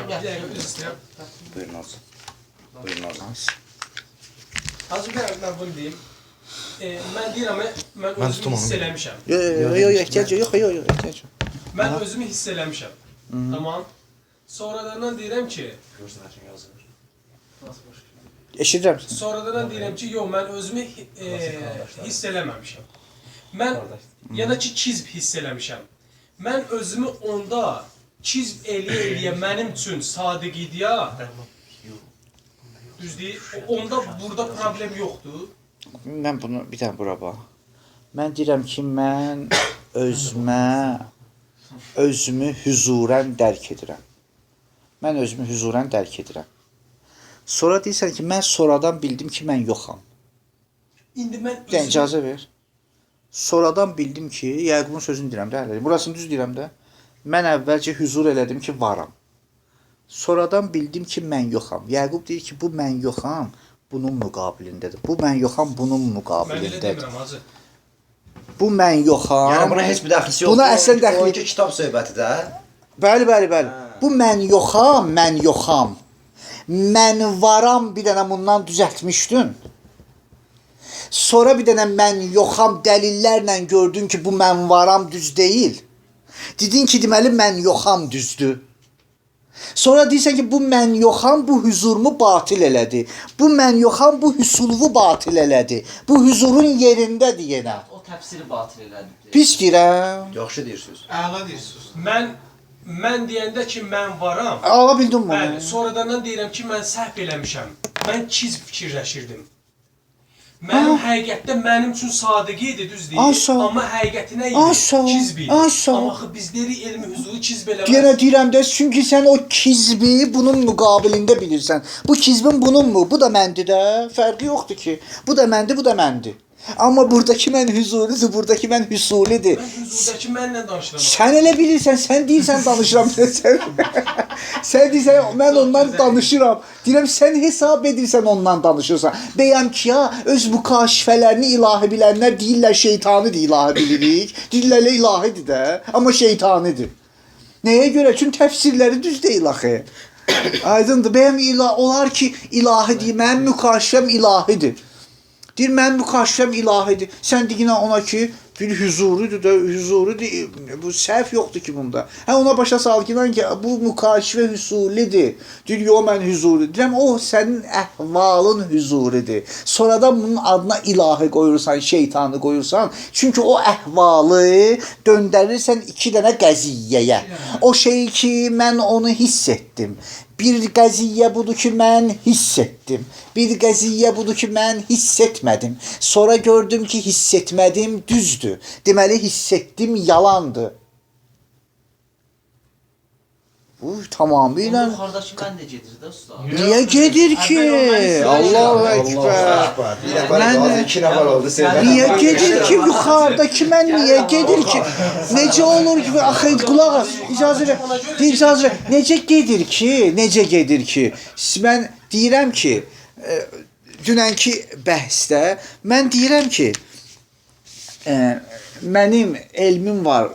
bir dəqiqə üz istəyirəm. Buyurun olsun. Buyurun olsun. Hacı, mən bunu deyim. Mən deyirəm, mən özümü hiss eləmişəm. Yox, ehtiyac yox. Mən özümü hiss eləmişəm. Tamam. Sonradan deyirəm ki... Eşidirəm səni. Sonradan deyirəm ki, yox, mən özümü hiss eləməmişəm. Mən, yana ki, kizb hiss eləmişəm. Mən özümü onda kizb eləyə mənim üçün sadiq idi ya. Düz deyil, onda burada problem yoxdur. Mən bunu bir dənə bura bax. Mən deyirəm ki, mən özümü hüzurən dərk edirəm. Mən özümü hüzurən dərk edirəm. Sonra deyirsən ki, mən sonradan bildim ki, mən yoxam. İndi mən Bir dənə icazə ver. Sonradan bildim ki, Yaqubun sözünü deyirəm də, burasını düz deyirəm də. Mən əvvəlcə hüzur elədim ki, varam. Sonradan bildim ki, mən yoxam. Yaqub deyir ki, bu mən yoxam, bunun müqabilindədir. Bu mən yoxam, bunun Mən elə müqabilindədir. demirəm, hacı. Bu mən yoxam. Yəni buna heç bir dəxlisi yoxdur. Buna əslən dəxli- O iki kitab söhbəti də. Bəli. Bu mən yoxam. Mən varam bir dənə bundan düzəltmişdin. Sonra bir dənə mən yoxam dəlillərlə gördün ki, bu mən varam düz deyil. Dedin ki, deməli mən yoxam düzdür. Sonra deyirsən ki, bu mən yoxam bu hüzurumu batil elədi. Bu mən yoxam bu hüsuluvu batil elədi. Bu hüzurun yerindədir yenə. O təfsiri batil elədi. Pis deyirəm. Yaxşı deyirsiniz. Əla deyirsiniz. Mən deyəndə ki, mən varam. Ala bildin mi? Bəli, sonradan deyirəm ki, mən səhv eləmişəm. Mən kizb fikirləşirdim. Mənim həqiqətdə mənim üçün sadiq idi, düz deyil. Amma həqiqəti nə idi? Kizb idi. Amma axı biz deyirik elmi hüzuru kizb eləməz. Yenə deyirəm də, çünki sən o kizbi bunun müqabilində bilirsən. Bu kizbin bununmu? Bu da məndir də. Fərqi yoxdur ki. Bu da məndir, bu da məndir. Amma buradakı mən hüzuridir, buradakı mən hüsulidir. Mən hüzurdakı mənlə danışıram. Sən elə bilirsən, sən deyirsən danışıram. Sən deyirsən, mən ondan danışıram. Deyirəm, sən hesab edirsən ondan danışırsan. Bəyəm ki, ya, öz mükaşifələrini ilahi bilənlər deyirlər şeytanidir, ilahi bilirik. Deyirlər, ilahidir də, amma şeytanidir. Nəyə görə? Çünki təfsirləri düz deyil axı. Aydındır, bəyəm olar ki, ilahidir, mənim mükaşifəm ilahidir. Deyir, mənim mükaşifəm ilahidir. Sən deyinə ona ki, bir hüzurudur da, bu səhv yoxdur ki bunda. Ona başa sal ki, bu mükaşifə hüsulidir. Deyir, yox, mən hüzuridir. Deyirəm, o sənin əhvalın hüzuridir. Sonradan bunun adına ilahi qoyursan, şeytanı qoyursan. Çünki o əhvalı döndərirsən iki dənə qəziyyəyə. O şey ki, mən onu hiss etdim. Bir qəziyyə budur ki, mən hiss etdim. Bir qəziyyə budur ki, mən hiss etmədim. Sonra gördüm ki, hiss etmədim düzdür. Deməli, hiss etdim yalandır. Bu tamamilə... Yuxarıdakı mən də gedir də usta. Niyə gedir ki? Allahu Ekber. Bir nəfər qaldı, iki nəfər oldu. Niyə gedir ki? Yuxarıdakı mən niyə gedir ki? Necə olur ki? Axı, qulaq as. İcazə ver. Necə gedir ki? Mən deyirəm ki, dünənki bəhsdə, mən deyirəm ki, mənim elmim var,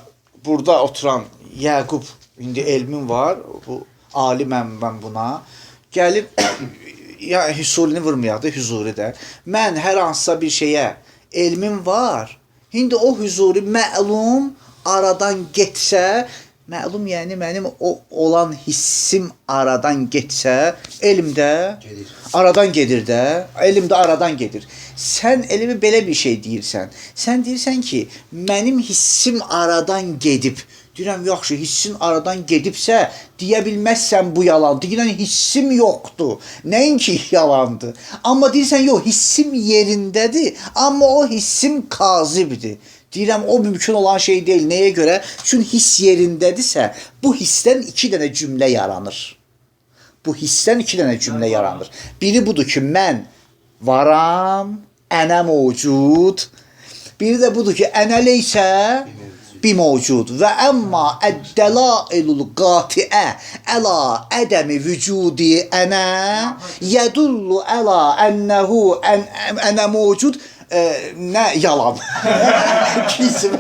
burada oturan Yaqub, indi elmim var, bu aliməm mən buna. Gəlib, ya hüsulini vurmayaq da, hüzuri də. Mən hər hansısa bir şeyə elmim var. İndi o hüzuri məlum aradan getsə, məlum yəni mənim o olan hissim aradan getsə, elm də aradan gedir də, elm də aradan gedir. Sən elmi belə bir şey deyirsən. Sən deyirsən ki, mənim hissim aradan gedib. Deyirəm, yaxşı, hissin aradan gedibsə, deyə bilməzsən bu yalandır. Deyirəm, hissim yoxdur. Nəinki yalandır. Amma deyirsən, yox, hissim yerindədir, amma o hissim kazibdir. Deyirəm, o mümkün olan şey deyil. Nəyə görə? Çünki hiss yerindədirsə, bu hissdən 2 dənə cümlə yaranır. Bu hissdən 2 dənə cümlə yaranır. Biri budur ki, mən varam, ənə mövcud. Biri də budur ki, ənə leysə bimevcud və əmma əd-dəlailul qati'ə əla ədəmi vücudi ənə yədullu əla ənəhu ənə mevcud nə yalan. Kizm.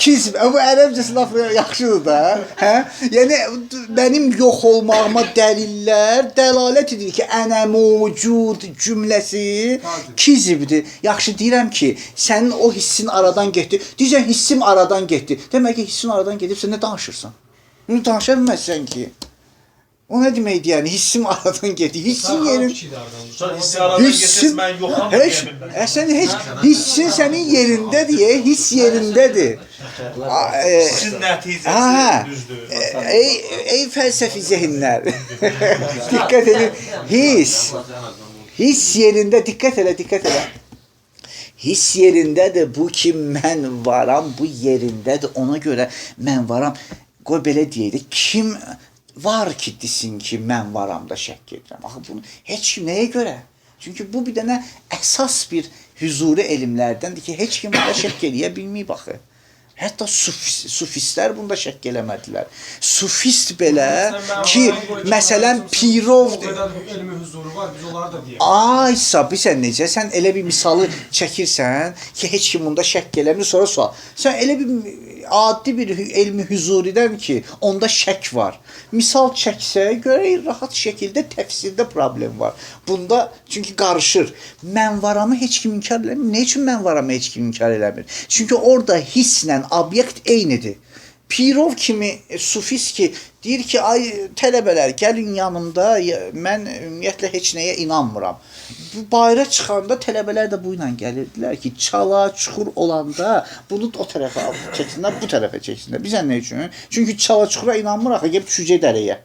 Kizm. Bu ərəbcəsi laf yaxşıdır da. Hə? Yəni mənim yox olmağıma dəlillər dəlalət edir ki, ənə mövcud cümləsi kizibdir. Yaxşı deyirəm ki, sənin o hissin aradan getdi. Deyirsən hissim aradan getdi. Demək ki, hissin aradan gedibsə nə danışırsan? Bunu danışa bilməzsən ki. O nə deməkdir yəni? Hissim aradan getdi. Hissin yerin... Sonra hissi aradan getirsin, mən yoxam deyə bilməm. Sən heç hissin sənin yerindədir, hiss yerindədir. Sizin nəticəsi düzdür. Ey fəlsəfi zehinlər. Diqqət edin. Hiss yerində, diqqət elə. Hiss yerindədir. Bu ki, mən varam, bu yerindədir. Ona görə mən varam. Qoy belə deyək, kim var ki, desin ki, mən varamda şəkk edirəm. Axı, bunu heç kim nəyə görə? Çünki bu bir dənə əsas bir hüzuri elmlərdəndir ki, heç kim bunda şəkk eləyə bilməyib axı. Hətta sufistlər bunda şəkk eləmədilər. Sufist belə ki, məsələn, Pirov... O qədər elmi hüzuru var, biz onları da deyək. Aysa, bilsən necə? Sən elə bir misalı çəkirsən ki, heç kim bunda şəkk eləmir, sonra sual. Sən elə bir adi bir elmi hüzuridən ki, onda şək var. Misal çəksə, görək, rahat şəkildə təfsirdə problem var. Bunda, çünki qarışır. Mən varamı heç kim inkar eləmir. Nə üçün mən varamı heç kim inkar eləmir? Çünki orada hisslə obyekt eynidir. Pirov kimi sufist ki, deyir ki, ay tələbələr, gəlin yanımda, mən ümumiyyətlə heç nəyə inanmıram. Bayıra çıxanda tələbələr də bu ilə gəlirdilər ki, çala, çuxur olanda bunu o tərəfə çəksinlər, bu tərəfə çəksinlər. Bizə nə üçün? Çünki çala, çuxura inanmıraq, gəlib düşəcək dərəyə.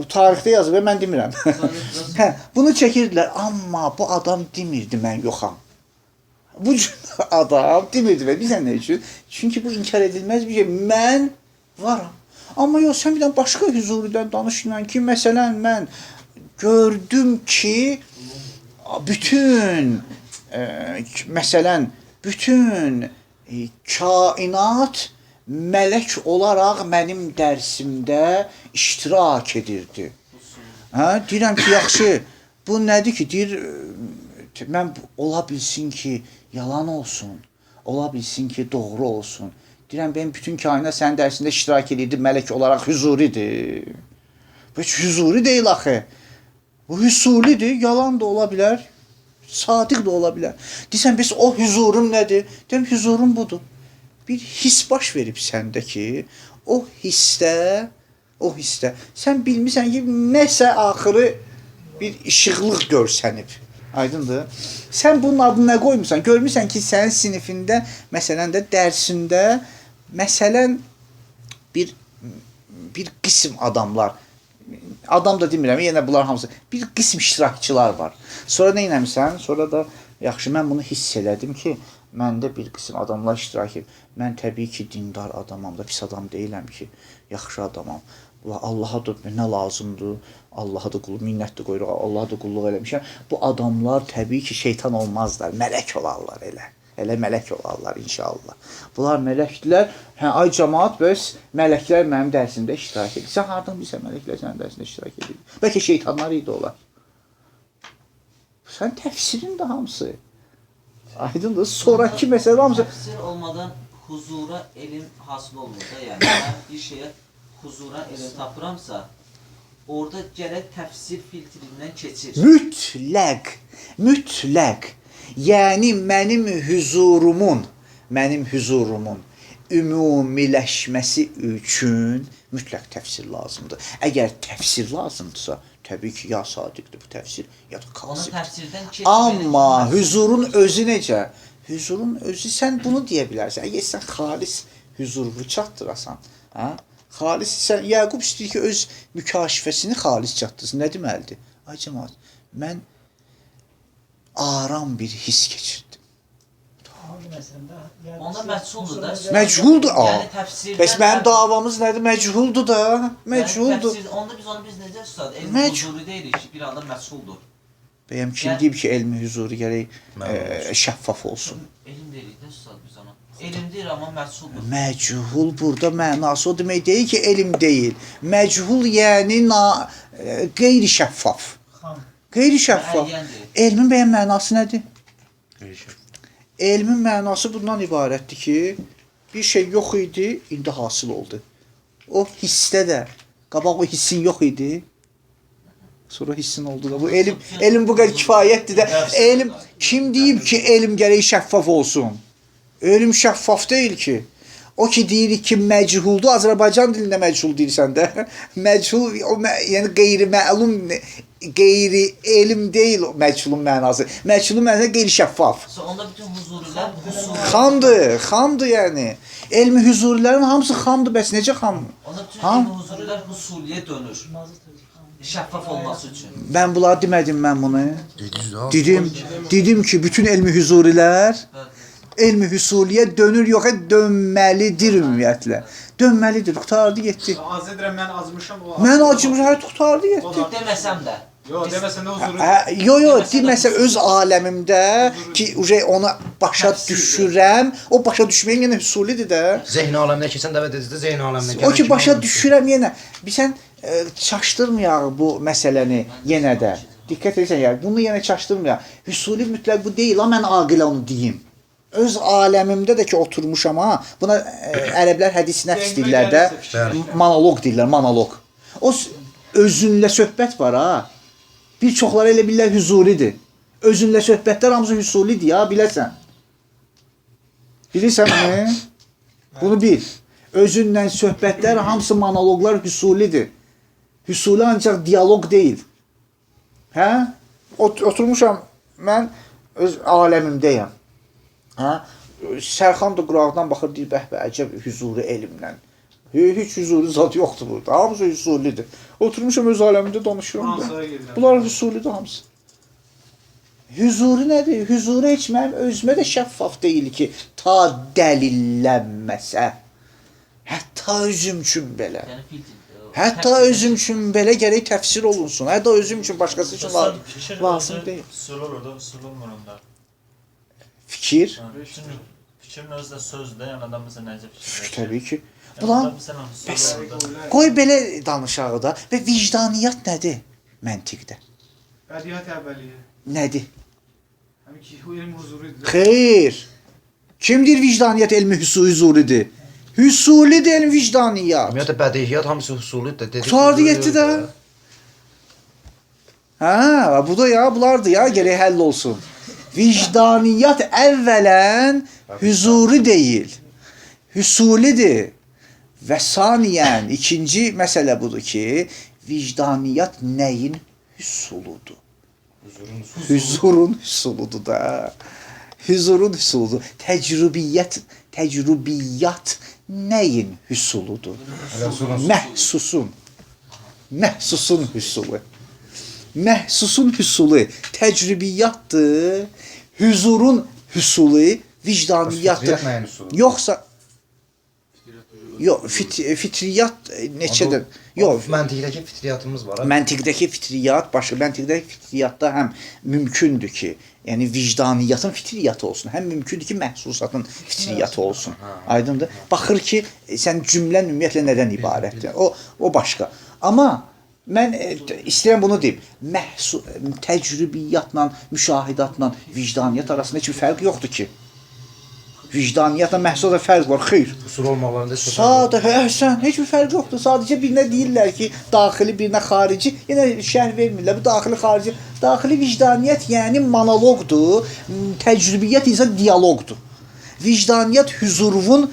Tarixdə yazıb, mən demirəm. Bunu çəkirdilər, amma bu adam demirdi, mən yoxam. Bu adam demirdi və bizə nə üçün? Çünki bu inkar edilməz bir şey. Mən varam. Amma yox, sən bir dənə başqa hüzuridən danışılan ki, məsələn, mən gördüm ki, bütün kainat mələk olaraq mənim dərsimdə iştirak edirdi. Deyirəm ki, yaxşı, bu nədir ki, deyir, mən ola bilsin ki, yalan olsun, ola bilsin ki, doğru olsun. Deyirəm, benim bütün kainat sənin dərsində iştirak edirdi, mələk olaraq hüzuridir. Bu heç hüzuri deyil axı. Bu hüsulidir, yalan da ola bilər, sadiq da ola bilər. Deyirsən, biz o hüzurum nədir? Deyirəm, hüzurum budur. Bir his baş verib səndə ki, o hissdə, sən bilmirsən ki, nəsə axırı bir işıqlıq görsənib. Aydındır. Sən bunun adını nə qoymursan? Görmürsən ki, sənin sinifində, məsələn də dərsində, məsələn, bir qism adamlar, adam da demirəm, yenə bunlar hamısı, bir qism iştirakçılar var. Sonra nə eləmirsən? Sonra da, yaxşı, mən bunu hiss elədim ki, məndə bir qism adamlar iştirak edir. Mən təbii ki, dindar adamam da, pis adam deyiləm ki, yaxşı adamam. Allaha da nə lazımdır, Allaha da qulluq, minnət də qoyuruq, Allaha da qulluq eləmişəm. Bu adamlar təbii ki, şeytan olmazlar, mələk olarlar elə. Elə mələk olarlar inşallah. Bunlar mələkdilər. Ay cəmaat, bəs mələklər mənim dərsimdə iştirak edir. Sən hardan bilsən mələklər sənin dərsində iştirak edir? Bəlkə şeytanlar idi olar. Sən təfsirin də hamısı. Aydındır. Sonraki məsələ hamısı. Təfsir olmadan huzura elm hasıl olmur da, yəni mən bir şeyə huzura elm tapıramsa, orada gərək təfsir filtrindən keçir. Mütləq. Yəni mənim hüzurumun ümumiləşməsi üçün mütləq təfsir lazımdır. Əgər təfsir lazımdırsa, təbii ki, ya sadiqdir bu təfsir, ya da kasibdir. Amma hüzurun özü necə? Hüzurun özü, sən bunu deyə bilərsən. Əgər sən xalis hüzuru çatdırasan. Hə? Xalis sən Yaqub istəyir ki, öz mükaşifəsini xalis çatdırsın. Nə deməlidir? Ay cəmaət, mən aram bir his keçirdim. Hangi məsələndə? Yəni Onda siz məhsuldur da. huzurunuzda- Məchuldur. Yəni təfsirdən... Bəs mənim davamız nədir? Məchuldur da. Məchuldur. Onda biz necə ustad? Elm Məc- huzuru deyirik ki, bir anda məsuldur. Bəyəm kim Yəni- deyib ki, elmi huzuru gərək şəffaf olsun? Elm deyirik də ustad biz ona. Elm deyir amma məsuldur. Məchul burada mənası o demək deyil ki, elm deyil. Məchul yəni qeyri-şəffaf. Xam. Qeyri-şəffaf. Müəyyəndir. Elmin bəyəm mənası nədir? Elmin mənası bundan ibarətdir ki, bir şey yox idi, indi hasıl oldu. O hissdə də, qabaq o hissin yox idi, sonra hissin oldu da. Bu elm bu qədər kifayətdir də. Elm kim deyib ki, elm gərək şəffaf olsun? Elm şəffaf deyil ki. O ki deyirik ki, məchuldur, Azərbaycan dilində məchul deyirsən də. Məchul yəni qeyri-məlum, qeyri-elm deyil o məchulun mənası. Məchulun mənası qeyri-şəffaf. Onda bütün huzurilər husul. Xamdır yəni. Elmi huzurilərin hamısı xamdır, bəs necə xam? Onda bütün Ha? elm huzurilər husuliyə dönür. Şəffaf olması üçün. Mən bunları demədim mən bunu. Dedim ki, bütün elmi huzurilər elmi husuliyə dönür, yox dönməlidir ümumiyyətlə. Dönməlidir, qutardı getdi. Az edirəm, mən azmışam o. Mən acımır, hər qutardı getdi. Deməsəm də. Yox, deməsən də huzuru. Yo, deməsə öz aləmimdə ki, onu başa düşürəm, o başa düşməyim yenə husulidir də. Zehni aləminə keçən dəvət edildi, zehni aləminə O ki, başa düşürəm yenə. Bilsən, çaşdırmayaq bu məsələni yenə də. Diqqət edirsən, yəni, bunu yenə çaşdırmayaq. Hüsuli mütləq bu deyil, amma mən aqilə onu deyim. Öz aləmimdə də ki, oturmuşam, ha. Buna ərəblər hədis nəfs deyirlər də. Monoloq deyirlər, monoloq. O özünlə söhbət var, ha. Bir çoxları elə bilirlər hüzuridir. Özünlə söhbətlər hamısı hüsulidir, ya, biləsən. Bilirsən mi? Bunu bil. Özünlə söhbətlər hamısı monoloqlar hüsulidir. Hüsuli ancaq dialoq deyil. Hə? Oturmuşam, mən öz aləmimdəyəm. Hə? Sərxan da quraqdan baxır, deyir, bəhbə, əcəb hüzuri elmlə. Heç hüzuri zat yoxdur burada. Hamısı hüsulidir. Oturmuşam öz aləmimdə danışıram da. Bunlar hüsulidir hamısı. Hüzuri nədir? Hüzuri heç mənim özümə də şəffaf deyil ki, ta dəlillənməsə. Hətta özüm üçün belə. Yəni filtr. Hətta özüm üçün belə gərək təfsir olunsun. Hətta özüm üçün başqası üçün lazım deyil. Usul olur da, usul olmur onda. Fikir. Fikrin özü də sözdür, yəni adam məsələn necə fikir. Təbii ki. Ulan, bəs, qoy belə danışağı da. Və vicdaniyat nədir məntiqdə? Bədiyyat əvvəliyyə. Nədir? Həmin ki, elm huzuridir. Xeyr. Kim deyir vicdaniyat elmi huzuridir? Hüsulidir elm vicdaniyat. Ümumiyyətlə bədihiyyat hamısı husulidir də. Qutardı getdi də. Hə, bu da ya, bunlardır ya, gərək həll olsun. Vicdaniyat əvvələn hüzuri deyil, hüsulidir. Və saniyən, ikinci məsələ budur ki, vicdaniyat nəyin hüsuludur? Hüzurun hüsuludur da. Hüzurun hüsuludur. Təcrübiyyat nəyin hüsuludur? Məhsusun. Məhsusun hüsulu. Məhsusun hüsulu təcrübiyyatdır. Hüzurun hüsulu vicdaniyatdır. Yoxsa fitriyat neçədir? Yox, məntiqdəki fitriyatımız var. Məntiqdəki fitriyat başqa. Məntiqdəki fitriyatda həm mümkündür ki, yəni vicdaniyyatın fitriyatı olsun, həm mümkündür ki, məhsusatın fitriyatı olsun. Aydındır? Baxır ki, sən cümlən ümumiyyətlə nədən ibarətdir? O başqa. Amma mən istəyirəm bunu deyim. Təcrübiyyatla, müşahidatla vicdaniyyat arasında heç bir fərq yoxdur ki. Vicdaniyyatla məhsuda fərq var, xeyr. Usul olmaqlarında Əhsən, heç bir fərq yoxdur. Sadəcə birinə deyirlər ki, daxili, birinə xarici. Yenə şərh vermirlər. Bu daxili, xarici. Daxili vicdaniyyat yəni monoloqdur. Təcrübiyyat isə dialoqdur. Vicdaniyyat hüzurun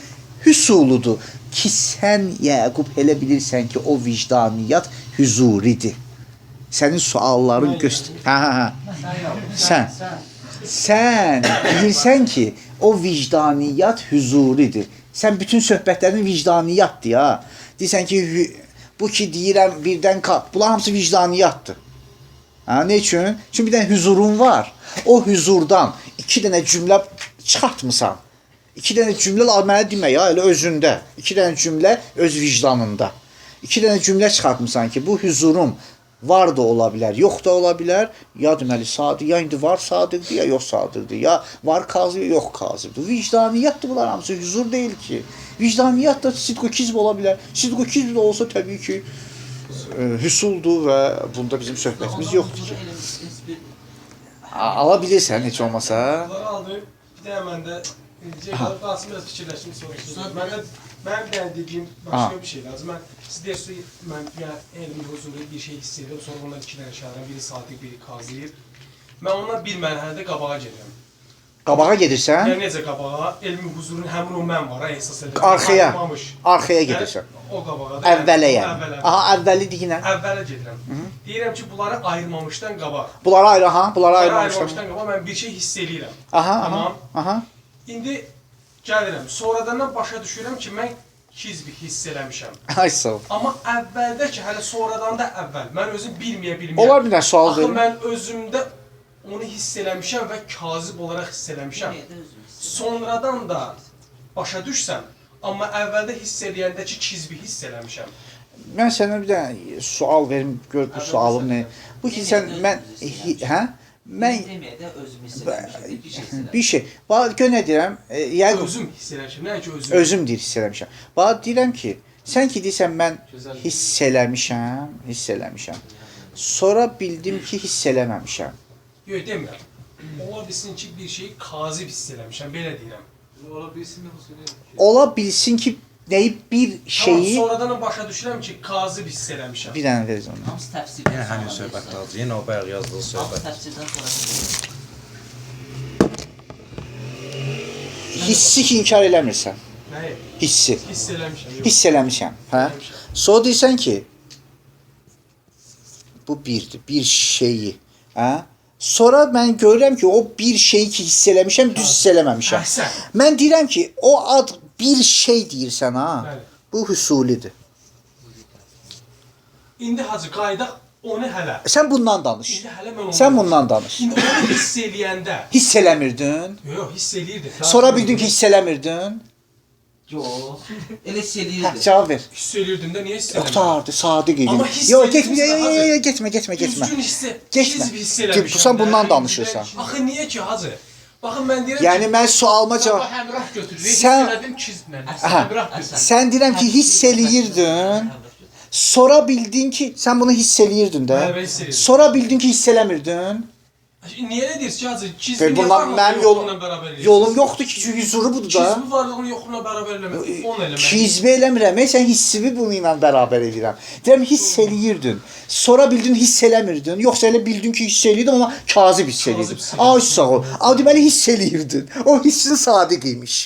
hüsuludur. Ki sən, Yaqub, elə bilirsən ki, o vicdaniyyat hüzuridir. Sənin sualların göstər. Sən bilirsən ki, o vicdaniyyat hüzuridir. Sən bütün söhbətlərin vicdaniyyatdır ya. Deyirsən ki, bu ki deyirəm birdən bunlar hamısı vicdaniyyatdır. Ha, ne üçün? Çünki bir dənə huzurun var. O huzurdan 2 dənə cümlə çıxartmısan. 2 dənə cümlə mənə demə ya, elə özündə. 2 dənə cümlə öz vicdanında. 2 dənə cümlə çıxartmısan ki, bu huzurum var da ola bilər, yox da ola bilər. Ya deməli sadiq, ya indi var sadiqdir, ya yox sadiqdir. Ya var kazib, yox kazibdir. Vicdaniyyatdır bunlar hamısı, huzur deyil ki. Vicdaniyyat da sidq-u kizb ola bilər. Sidq-u kizb də olsa təbii ki hüsuldur və bunda bizim söhbətimiz yoxdur ki. Ala bilirsən heç olmasa. Bunları aldım. Bir də məndə qalsın biraz fikirləşim soruşdum. Mən bir dənə dediyim başqa bir şey lazım. Mən siz deyirsiniz, mən elmi huzuru bir şey hiss edirəm, sonra ondan 2 dənə şəhərəm, biri sadiq, biri kazıyır. Mən ondan bir mərhələdə qabağa gedirəm. Qabağa gedirsən? Yəni necə qabağa? Elmi huzurun həmin o mən var, ehsas edirəm. Arxaya gedirsən. O qabağa. Əvvələ yəni. Aha, əvvəli deyinə. Əvvələ gedirəm. Deyirəm ki, bunları ayırmamışdan qabaq. Bunları ayırmamışdan qabaq mən bir şey hiss eləyirəm. Aha, Tamam. aha. İndi gəlirəm. Sonradan başa düşürəm ki, mən kizbi hiss eləmişəm. Ay sağ ol. Amma əvvəldə ki, hələ sonradan da əvvəl. Mən özüm bilməyəm. Olar bir dənə sual Axı verim. mən özümdə onu hiss eləmişəm və kazib olaraq hiss eləmişəm. Sonradan da başa düşsəm, amma əvvəldə hiss eləyəndə ki, kizbi hiss eləmişəm. Mən sənə bir dənə sual verim, gör bu sualım nə. Bu ki sən mən deməyə də özüm hiss eləmişəm. Bir şey hiss eləmişəm. bir şey. Bax gör nə deyirəm? Yəni Özüm hiss eləmişəm. Nə ki özüm. özüm deyir hiss eləmişəm. Bax deyirəm ki, sən ki deyirsən mən hiss eləmişəm. Sonra bildim ki, hiss eləməmişəm. Yox, demirəm. Ola bilsin ki, bir şeyi kazib hiss eləmişəm, belə deyirəm. Ola bilsin huzuru. Ola bilsin ki, nəyi bir şeyi Sonradan başa düşürəm ki, kazib hiss eləmişəm. bir dənə verəcəm ona. Hamısı təfsirdən Yenə həmin sonra söhbət deyirsən. lazım. Yenə o bayaq yazdığı Hamısı söhbət. təfsirdən sonra deyirsən. Hissi ki inkar eləmirsən. Nəyi? Hissi. Hiss eləmişəm. Yox. Hiss eləmişəm, hə? Sonra deyirsən ki, bu birdir, bir şeyi, hə? Sonra mən görürəm ki, o bir şeyi ki hiss eləmişəm, düz hiss eləməmişəm. Əhsən. Mən deyirəm ki, o ad bir şey deyirsən ha. Bəli. Bu husulidir. İndi hacı qayıdaq onu hələ. Sən bundan danış. İndi hələ mən onu. Sən bundan danış. İndi onu hiss eləyəndə. Hiss eləmirdin. Yox, hiss eləyirdim. Sonra bildin ki, hiss eləmirdin. Yox. Elə hiss Hə, eləyirdim. cavab ver. Hiss eləyirdim də niyə hiss eləmirdim? Qurtardı, sadiq idin. Amma hiss Yox, edirsiniz getmə, də, hacı. getmə. Düzgün hissə. Getmə. Kizb hiss eləmişəm. Sən bundan danışırsan. Axı niyə ki hacı? Baxın mən deyirəm Yəni mən sualıma sabah cavab... həmrah götürür. Hiss Sən- elədim kizblə. Aha. Həmrah götürür. Sən deyirəm ki, hiss eləyirdin. Sonra bildin ki, sən bunu hiss eləyirdin də. Bəli, mən hiss eləyirdim. Sonra bildin ki, hiss eləmirdin. Niyə elə deyirsən ki hacı? Kizbi Və niyə bundan varlığını mənim yoxluğuna bərabər eləyirsən? yolum yoxdur ki, çünki huzuru budur da. Kizbi varlığını yoxluğuna bərabər eləmək. On eləmək. Kizbi eləmirəm, sən hissimi bunu ilə bərabər edirəm. Deyirəm, hiss eləyirdin. Sonra bildin, hiss eləmirdin. Yoxsa elə bildin ki, hiss eləyirdim, amma kazib hiss eləyirdin. Ay sağ ol. Ay deməli hiss eləyirdin. O hissin sadiq imiş.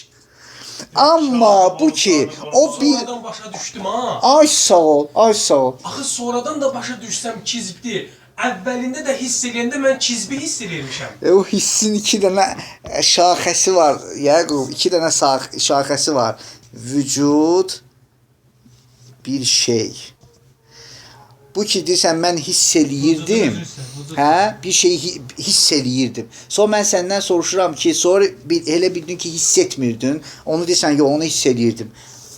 Amma bu ki, o bir... Sonradan başa düşdüm ha. Ay sağ ol, ay sağ ol. Axı sonradan da başa düşsəm kizbdir. Əvvəlində də hiss eləyəndə mən kizbi hiss eləyirmişəm. O hissin 2 dənə şaxəsi var. Yaqub, 2 dənə şaxəsi var. Vücud, bir şey. Bu ki deyirsən mən hiss eləyirdim. Hə, bir şeyi hiss eləyirdim. Sonra mən səndən soruşuram ki, sonra elə bildin ki, hiss etmirdin. Onu deyirsən ki, onu hiss eləyirdim.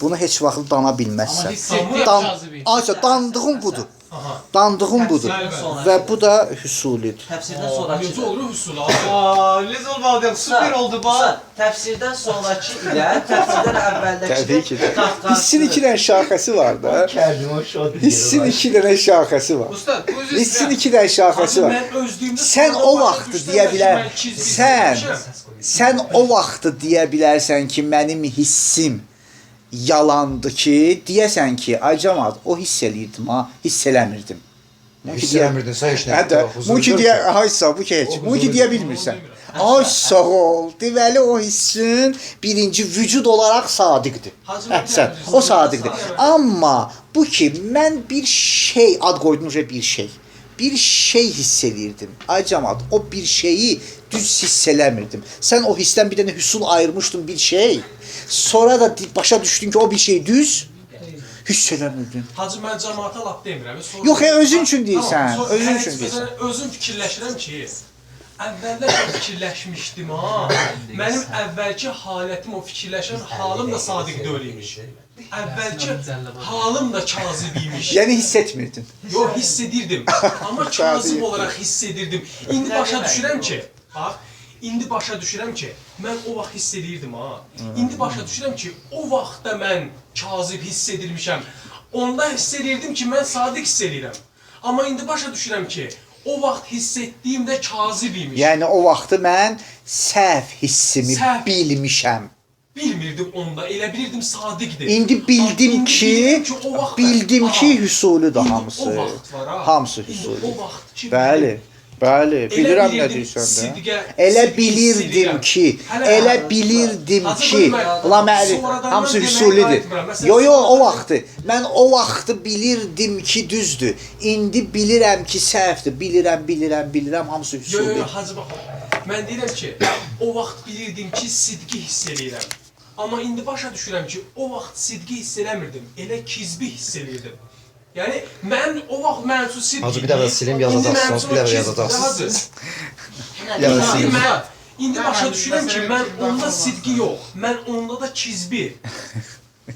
Bunu heç vaxt dana bilməzsən. Hiss etdiyi Dan, cazibi. ayça, dandığın budur. Aha. Dandığın budur. Təfsirdən Və bu da hüsulidir. Təfsirdən sonrakı. Necə olur hüsul? Aa, ne olmadı? Süper oldu bak. Təfsirdən sonrakı ilə təfsirdən əvvəldəki Təbii ki də. qat-qat. Hissin 2 dənə şaxəsi var da. Gəldim o şodu. Hissin 2 dənə şaxəsi var. Ustad, bu yüzden Hissin 2 dənə şaxəsi var. Mən özlüyümdə Sən sonra o başa vaxtı düşdüm deyə ki, bilər. mən kizbi hiss eləyirmişəm. Sən o vaxtı deyə bilərsən ki, mənim hissim yalandı ki, deyəsən ki, ay camaat, o hiss eləyirdim ha, hiss eləmirdim. Hiss eləmirdin, sən heç nə. Hətta, bu ki deyə, haysa, bu ki heç, bu ki deyə bilmirsən. Ay sağ ol, deməli o hissin birinci vücud olaraq sadiqdir. Hacı, Əhsən, o sadiqdir. Amma bu ki, mən bir şey, ad qoydum bir şey. Bir şey hiss eləyirdim. Ay camaat, o bir şeyi düz hiss eləmirdim. Sən o hissdən bir dənə hüsul ayırmışdın bir şey. Sonra da başa düşdün ki, o bir şey düz. Hiss eləmirdin. Hacı mən cəmaata lap demirəm. Yox, özün üçün deyirsən, Tamam, sonra özün hər üçün heç deyirsən. məsələn özüm fikirləşirəm ki, əvvəllər çox fikirləşmişdim ha. Mənim əvvəlki halətim, o fikirləşən halım da sadiq deyil imiş. Əvvəlki halım da kazib imiş. Yəni hiss etmirdin. Yox, hiss edirdim. Amma kazib olaraq hiss edirdim. İndi başa düşürəm ki, bax, indi başa düşürəm ki, mən o vaxt hiss edirdim ha. İndi başa düşürəm ki, o vaxtda mən kazib hiss edilmişəm. Onda hiss edirdim ki, mən sadiq hiss edirəm. Amma indi başa düşürəm ki, o vaxt hiss etdiyimdə kazib imiş. Yəni o vaxtı mən səhv hissimi Səhv. bilmişəm. Bilmirdim onda, elə bilirdim sadiqdir. İndi bildim İndi ki, o vaxt bildim ki, Aha. hüsuludur İndi hamısı. o vaxt var ha. Hamısı İndi hüsuludur. o vaxt ki, Bəli. Bəli, bilirəm nə deyirsən də. Elə bilirdim ki, elə bilirdim ki, la məli, hamısı hüsulidir. Yo, yo, o vaxtı. Mən o vaxtı bilirdim ki, düzdür. İndi bilirəm ki, səhvdir. Bilirəm, hamısı Yo, yo, hüsulidir. yo, hacı bax. Mən deyirəm ki, o vaxt bilirdim ki, sidqi hiss eləyirəm. Amma indi başa düşürəm ki, o vaxt sidqi hiss eləmirdim. Elə kizbi hiss eləyirdim. Yəni, mən o vaxt mənsu sidqi... Hacı, bir dəfə silim, yazacaqsınız, bir dəfə yazacaqsınız. İndi başa düşürəm ki, mən onda sidqi yox, mən onda da kizbi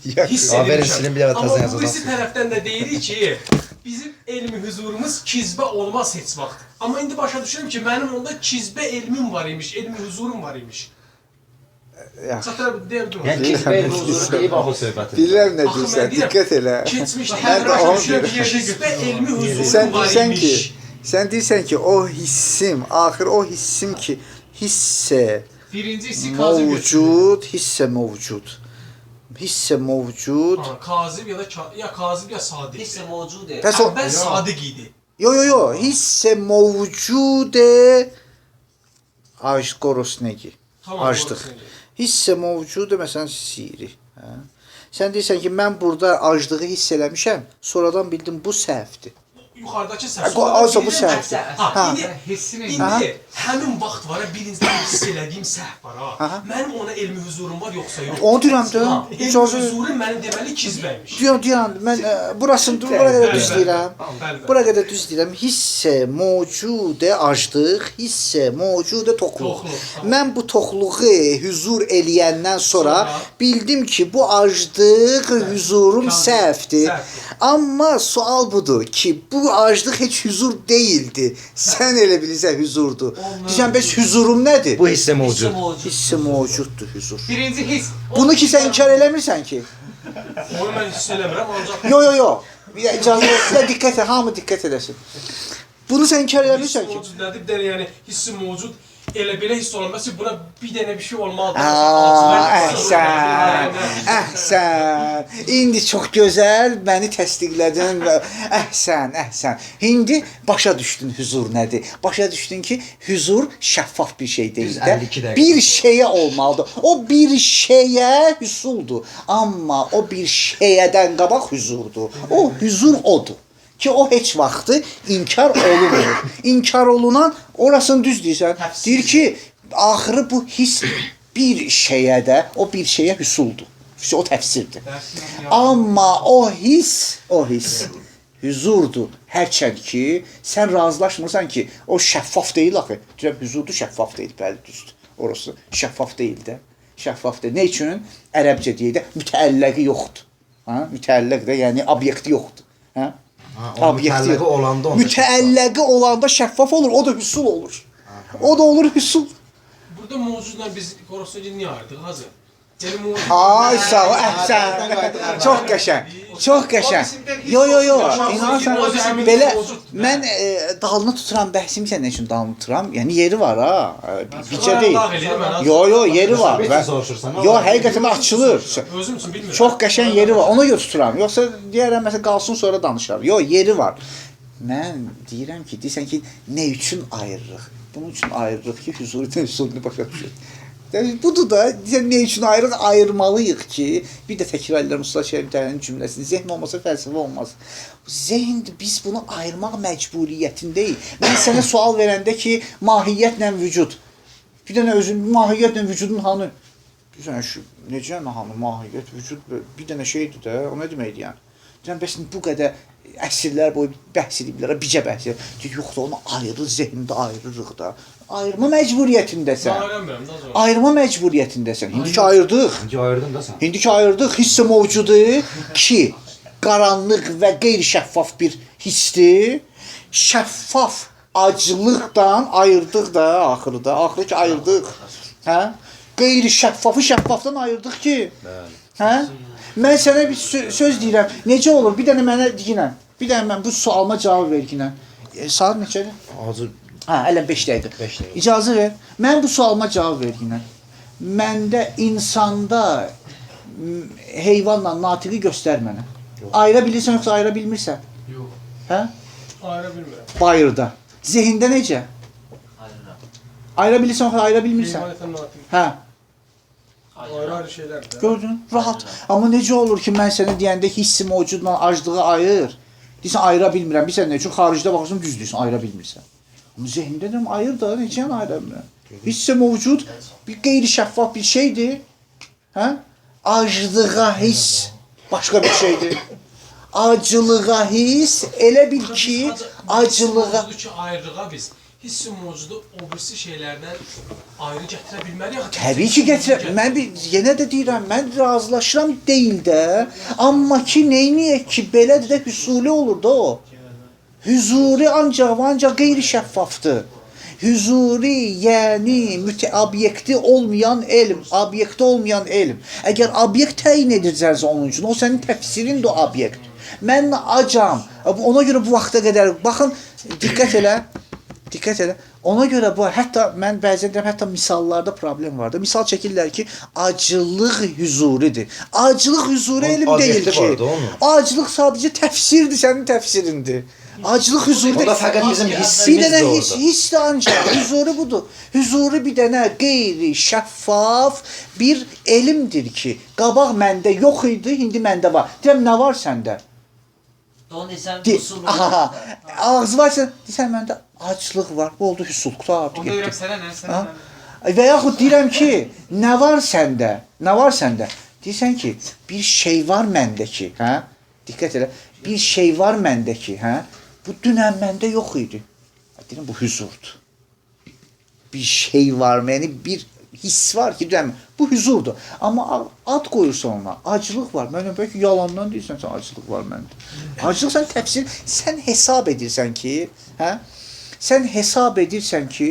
hiss Verin edirmişəm. silim, bir dəfə təzə Amma bu yazacaqsınız. birisi tərəfdən də deyirik ki, bizim elmi huzurumuz kizbə olmaz heç vaxt. Amma indi başa düşürəm ki, mənim onda kizbə elmim var imiş, elmi huzurum var imiş. Çatara deyirdim. Yəni kizbə elmi huzuru deyib axı söhbəti. Bilirəm nə Axı mən deyirsən, deyirəm, diqqət elə. Keçmişdə Mən də başa onu düşürəm ki, deyirəm. kizbə elmi Sən huzurum var deyirsən ki, imiş. sən deyirsən ki, o hissim, axır o hissim ki, hissə Birinci hissi kazı mevcud, hissə mevcud. Hissə mevcud. Ha, Kazib ya da kazib ya sadiq. Hiss mevcud deyil. Pəs o, Əvvəl sadiq idi. yo, hissə mevcud ajqorosnegi. Tamam. Açdıq. doğru Hissə mevcud məsələn siri. Hə? Sən deyirsən ki, mən burada aclığı hiss eləmişəm, sonradan bildim bu səhvdir. Yuxarıdakı Ha, səs. olsa bu səhvdir. Ha, Ha. Hissini İndi həmin vaxt var, birinci hiss elədiyim səhv var ha. Aha. Mənim ona elmi huzurum var yoxsa yox? Onu deyirəm də. Ha, elmi İcazə huzurum mənim deməli kizbəymiş. deyirəm, mən burasını bura qədər düz deyirəm. Bəli. Bura qədər düz deyirəm. Hissə mövcudə aclıq, hissə mövcudə toxluq. Toxluq, tamam. Mən bu toxluğu hüzur eləyəndən sonra Sonra? bildim ki, bu aclıq hüzurum səhvdir. Səhvdir. Amma sual budur ki, bu aclıq heç hüzur değildi. Sən elə bilirsən hüzurdur. Deyirsən, bəs hüzurum nədir? Bu hissə mevcud. Hissə mövcuddur hüzur. Birinci his. Bunu ki sən inkar eləmirsən ki. Onu mən hiss eləmirəm ancaq Yo. Bir icazə ver, diqqət et, hamı diqqət eləsin. Bunu sən inkar eləmirsən ki. mövcud nədir? Bir dənə yəni hissi mövcud elə belə hiss olunmaz ki, buna bir dənə bir şey olmalıdır. Əhsən. İndi çox gözəl məni təsdiqlədin və əhsən. İndi başa düşdün hüzur nədir? Başa düşdün ki, hüzur şəffaf bir şey deyil də. 52 dəqiqə. Bir şeyə olmalıdır. O bir şeyə hüsuldur. Amma o bir şeyədən qabaq hüzurdur. O hüzur odur. Ki o heç vaxtı inkar olunmur. İnkar olunan orasını düz deyirsən. Deyir ki, axırı bu his bir şeyə də, o bir şeyə hüsuldur. O təfsirdir. Amma o his hüzurdur. Hərçənd ki, sən razılaşmırsan ki, o şəffaf deyil axı. Deyirəm, hüzurdur, şəffaf deyil. Bəli, düzdür. Orası şəffaf deyil də. Şəffaf deyil. Nə üçün? Ərəbcə deyək də, mütəəlləqi yoxdur. Ha? Mütəəlləq də, yəni obyekti yoxdur. Ha? Mütəlləqi olanda onda mütəəlləqi olanda şəffaf olur, o da hüsul olur. O da olur hüsul. Burada mövcudla biz korosiyonu niyə ayırdıq hazır? Yəni mövcud. Ay sağ ol, əhsən. Çox qəşəng. Çox qəşəng. Yo. İnanırsan, belə mən dalını tuturam, bəhsimi sən nə üçün dalını tuturam? Yəni yeri var ha. Bircə deyil. Yo, yeri var. Bəlkə soruşursan. Yo, həqiqətən açılır. Özüm üçün bilmirəm. Çox qəşəng yeri var. Ona görə tuturam. Yoxsa deyərəm məsələn qalsın sonra danışaram. Yo, yeri var. Mən deyirəm ki, deyirsən ki, nə üçün ayırırıq? Bunun üçün ayırırıq ki, hüzuriyyətin hüsulunu başa düşür. Budur da, deyirəm, nə üçün ayırmalıyıq ki, bir də təkrarlayıram Usta Şərifənin cümləsini, zehn olmasa fəlsəfə olmaz. Zehndir, biz bunu ayırmaq məcburiyyətindəyik. Mən sənə sual verəndə ki, mahiyyətlə vücud. Bir dənə özün mahiyyətlə vücudun hanı? Deyirsən şu necə hanı mahiyyət, vücud bir dənə şeydir də, o nə deməkdir yəni? Deyirəm bəs bu qədər əsrlər boyu bəhs ediblər, bircə bəhs edir. Deyir yox da onu ayrı zehndə ayırırıq da. Ayırma məcburiyyətindəsən. Ayıramıram da o. Ayırma məcburiyyətindəsən. İndiki ayırdıq. İnci ayırdın da sən. İndiki ayırdıq. Hiss mövcudu ki, qaranlıq və qeyri-şəffaf bir hissdir. Şəffaf acılıqdan ayırdıq da axırda. Axırı ki ayırdıq. Hə? Qeyri-şəffafı şəffafdan ayırdıq ki. Hə? Mən sənə bir söz deyirəm. Necə olur? Bir dənə mənə deyinən. Bir dənə mən bu sualıma cavab ver ginən. Saat neçədir? Ağzı Hə, hələ 5 dəqiqə. 5 dəqiqə. İcazə ver. Mən bu sualıma cavab ver ginən. Məndə insanda heyvanla natiqi göstər mənə. Ayıra bilirsən yoxsa ayıra bilmirsən? Yox. Hə? Ayıra bilmirəm. Bayırda. Zehində necə? Ayırıram. Ayıra bilirsən yoxsa ayıra bilmirsən? Heyvanətən natif. Hə. Ayrı-ayrı şeylərdir. Gördün? Rahat. Amma necə olur ki, mən sənə deyəndə hissi mövcudla aclığı ayır. Deyirsən ayıra bilmirəm. Bilirsən nə üçün? Xaricdə baxırsan düz deyirsən, ayıra bilmirsən. Amma zehində deyirəm ayır da, necə ayıra bilmirəm? Hissi mövcud bir qeyri-şəffaf bir şeydir. Hə? Aclığa hiss başqa bir şeydir. Acılığa hiss elə bil ki, acılığa Ki, ayrılığa biz hiss mövcudu o birisi şeylərdən ayrı gətirə bilməliyik. Təbii ki gətirə. Mən yenə də deyirəm, mən razılaşıram deyil də. Amma ki neyniyək ki, belədir də hüsuli olur da o. Hüzuri ancaq qeyri-şəffafdır. Hüzuri, yəni obyekti olmayan elm, obyekti olmayan elm. Əgər obyekt təyin ediləcəksə onun üçün, o sənin təfsirindir o obyekt. Mən acam. Ona görə bu vaxta qədər, baxın, diqqət elə. Diqqət elə. Ona görə bu, hətta mən bəzən deyirəm, hətta misallarda problem vardır. Misal çəkirlər ki, acılıq hüzuridir. Acılıq hüzuri elm deyil ki. Acılıq sadəcə təfsirdir, sənin təfsirindir. Acılıq hüzuridir. O da fəqət bizim Bir hissimiz dənə də orada. hiss də ancaq, hüzuri budur. Hüzuri bir dənə qeyri-şəffaf bir elmdir ki, qabaq məndə yox idi, indi məndə var. Deyirəm, nə var səndə? Onu desəm usul Aha, ağzı varsa, deyirsən məndə aclıq var. Bu oldu hüsul. Qutardı Onu deyirəm getdi. sənə nə, sənə Ha? nə? Və yaxud deyirəm ki, nə var səndə? Nə var səndə? Deyirsən ki, bir şey var məndə ki, hə? Diqqət elə. Bir şey var məndə ki, hə? Bu dünən məndə yox idi. Deyirəm bu hüzurdur. Bir şey var, yəni bir hiss var ki, deyirəm, bu hüzurdur. Amma ad qoyursan ona, acılıq var. Mən bəlkə yalandan deyirsən sən acılıq var məndə. Acılıq sən təfsir, sən hesab edirsən ki, hə? Sən hesab edirsən ki,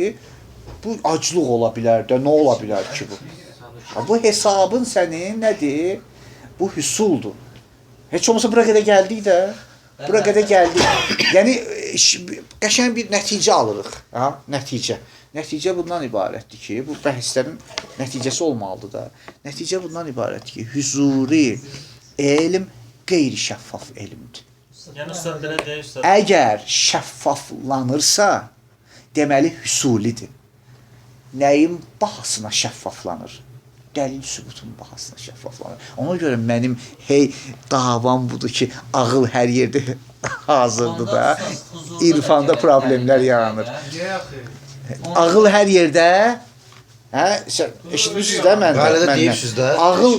bu aclıq ola bilər də, nə ola bilər ki bu? Bu hesabın sənin nədir? Bu hüsuldur. Heç olmasa bura qədər gəldik də. Bura qədər gəldik. Yəni qəşəng bir nəticə alırıq, ha? Nəticə. Nəticə bundan ibarətdir ki, bu bəhslərin nəticəsi olmalıdır da. Nəticə bundan ibarətdir ki, hüzuri elm qeyri-şəffaf elmdir. Yəni ustad belə deyir ustad. Əgər şəffaflanırsa, deməli hüsulidir. Nəyin bahasına şəffaflanır? Dəlil sübutun bahasına şəffaflanır. Ona görə mənim davam budur ki, ağıl hər yerdə hazırdır da. İrfanda problemlər yaranır. Niyə axı? Ağıl hər yerdə. Hə, eşitmişsiniz də məndən. Bəli də deyirsiniz də. Ağıl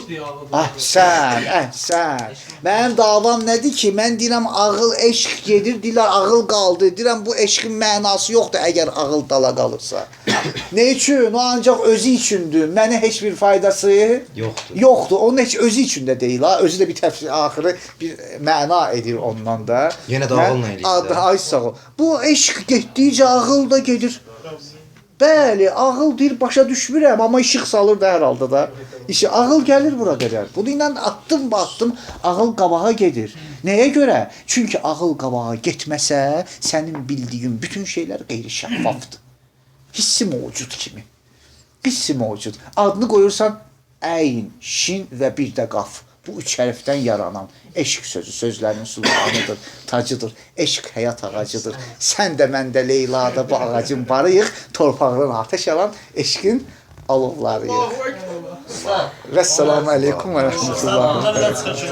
əhsən. Mənim davam nədir ki, mən deyirəm ağıl eşq gedir, deyirlər ağıl qaldı. Deyirəm bu eşqin mənası yoxdur əgər ağıl dala qalırsa. Nə üçün? O ancaq özü üçündür. Mənə heç bir faydası Yoxdur. yoxdur. Onun heç özü üçün də deyil ha. Özü də bir təfsir axırı bir məna edir ondan da. Yenə də ağılla eləyir də. Ay sağ ol. Bu eşq getdikcə ağıl da gedir. Bəli, ağıl deyir, başa düşmürəm, amma işıq salır da hər halda da. Ağıl gəlir bura qədər. Bunu ilə addım ağıl qabağa gedir. Nəyə görə? Çünki ağıl qabağa getməsə, sənin bildiyin bütün şeylər qeyri-şəffafdır. Hissi mövcud kimi. Hissi mövcud. Adını qoyursan, əyn, şin və bir də qaf. Bu üç hərfdən yaranan eşq sözü, sözlərin sultanıdır, tacıdır. Eşq həyat ağacıdır. Sən də mən də Leyla'da bu ağacın barıyıq, torpağın ateş alan eşqin alovlarıyıq. Vəssalamu aleykum və rəhmətullah. Ustad, onda belə çıxır ki,